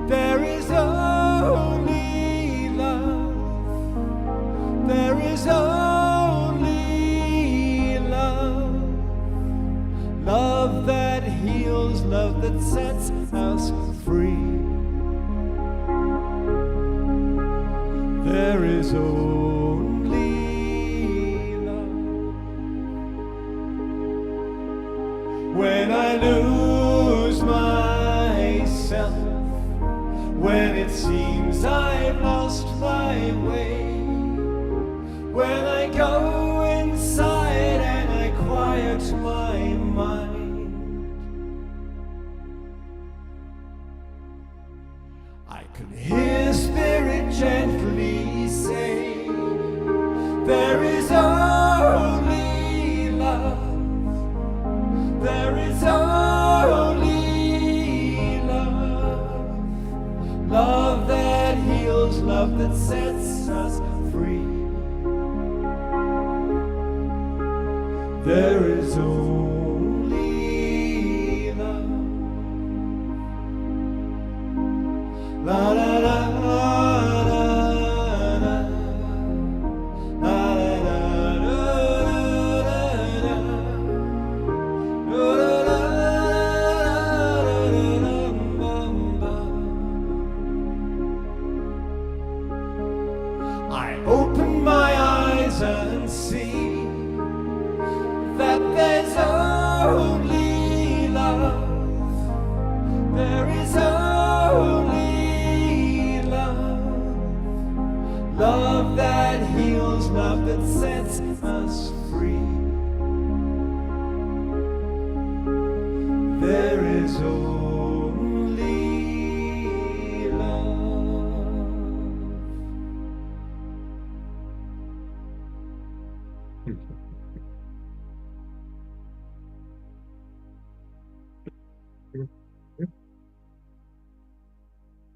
there is only love. There is only love. Love that heals, love that sets us free. There is only love. When I lose myself, when it seems I've lost my way, when I go inside and I quiet my mind, I can hear Spirit gently say, there is only love. There is only love. Love that heals, love that sets us free. There is only love. La la la la la la la I open my eyes and see that there's only love. There is only love. Love that heals, love that sets us free. There is only love.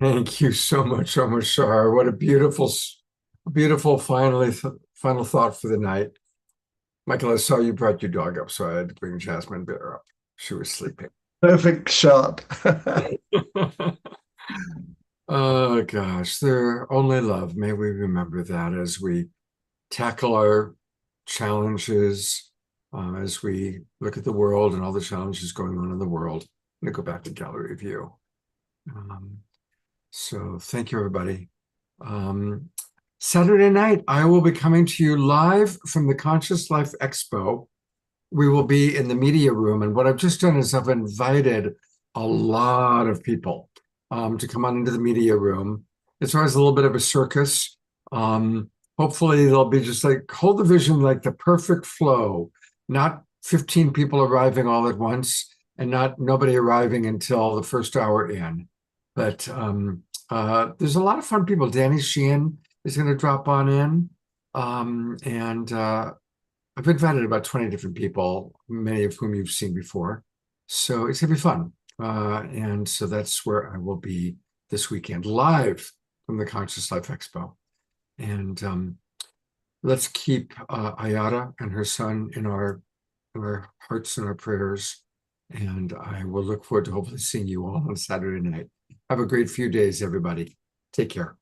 Thank you so much, Omar Shah. What a beautiful, beautiful final thought for the night. Michael, I saw you brought your dog up, so I had to bring Jasmine Bear up. She was sleeping. Perfect shot. Oh gosh, they're only love. May we remember that as we tackle our challenges, as we look at the world and all the challenges going on in the world. I'm gonna go back to gallery view. So thank you, everybody. Saturday night, I will be coming to you live from the Conscious Life Expo. We will be in the media room, and what I've just done is I've invited a lot of people to come on into the media room. It's always a little bit of a circus. Hopefully they'll be just like, hold the vision like the perfect flow, not 15 people arriving all at once and not nobody arriving until the first hour in. But there's a lot of fun people. Danny Sheehan is going to drop on in. And I've invited about 20 different people, many of whom you've seen before. So it's going to be fun. And so that's where I will be this weekend, live from the Conscious Life Expo. And let's keep Ayada and her son in our hearts and our prayers. And I will look forward to hopefully seeing you all on Saturday night. Have a great few days, everybody. Take care.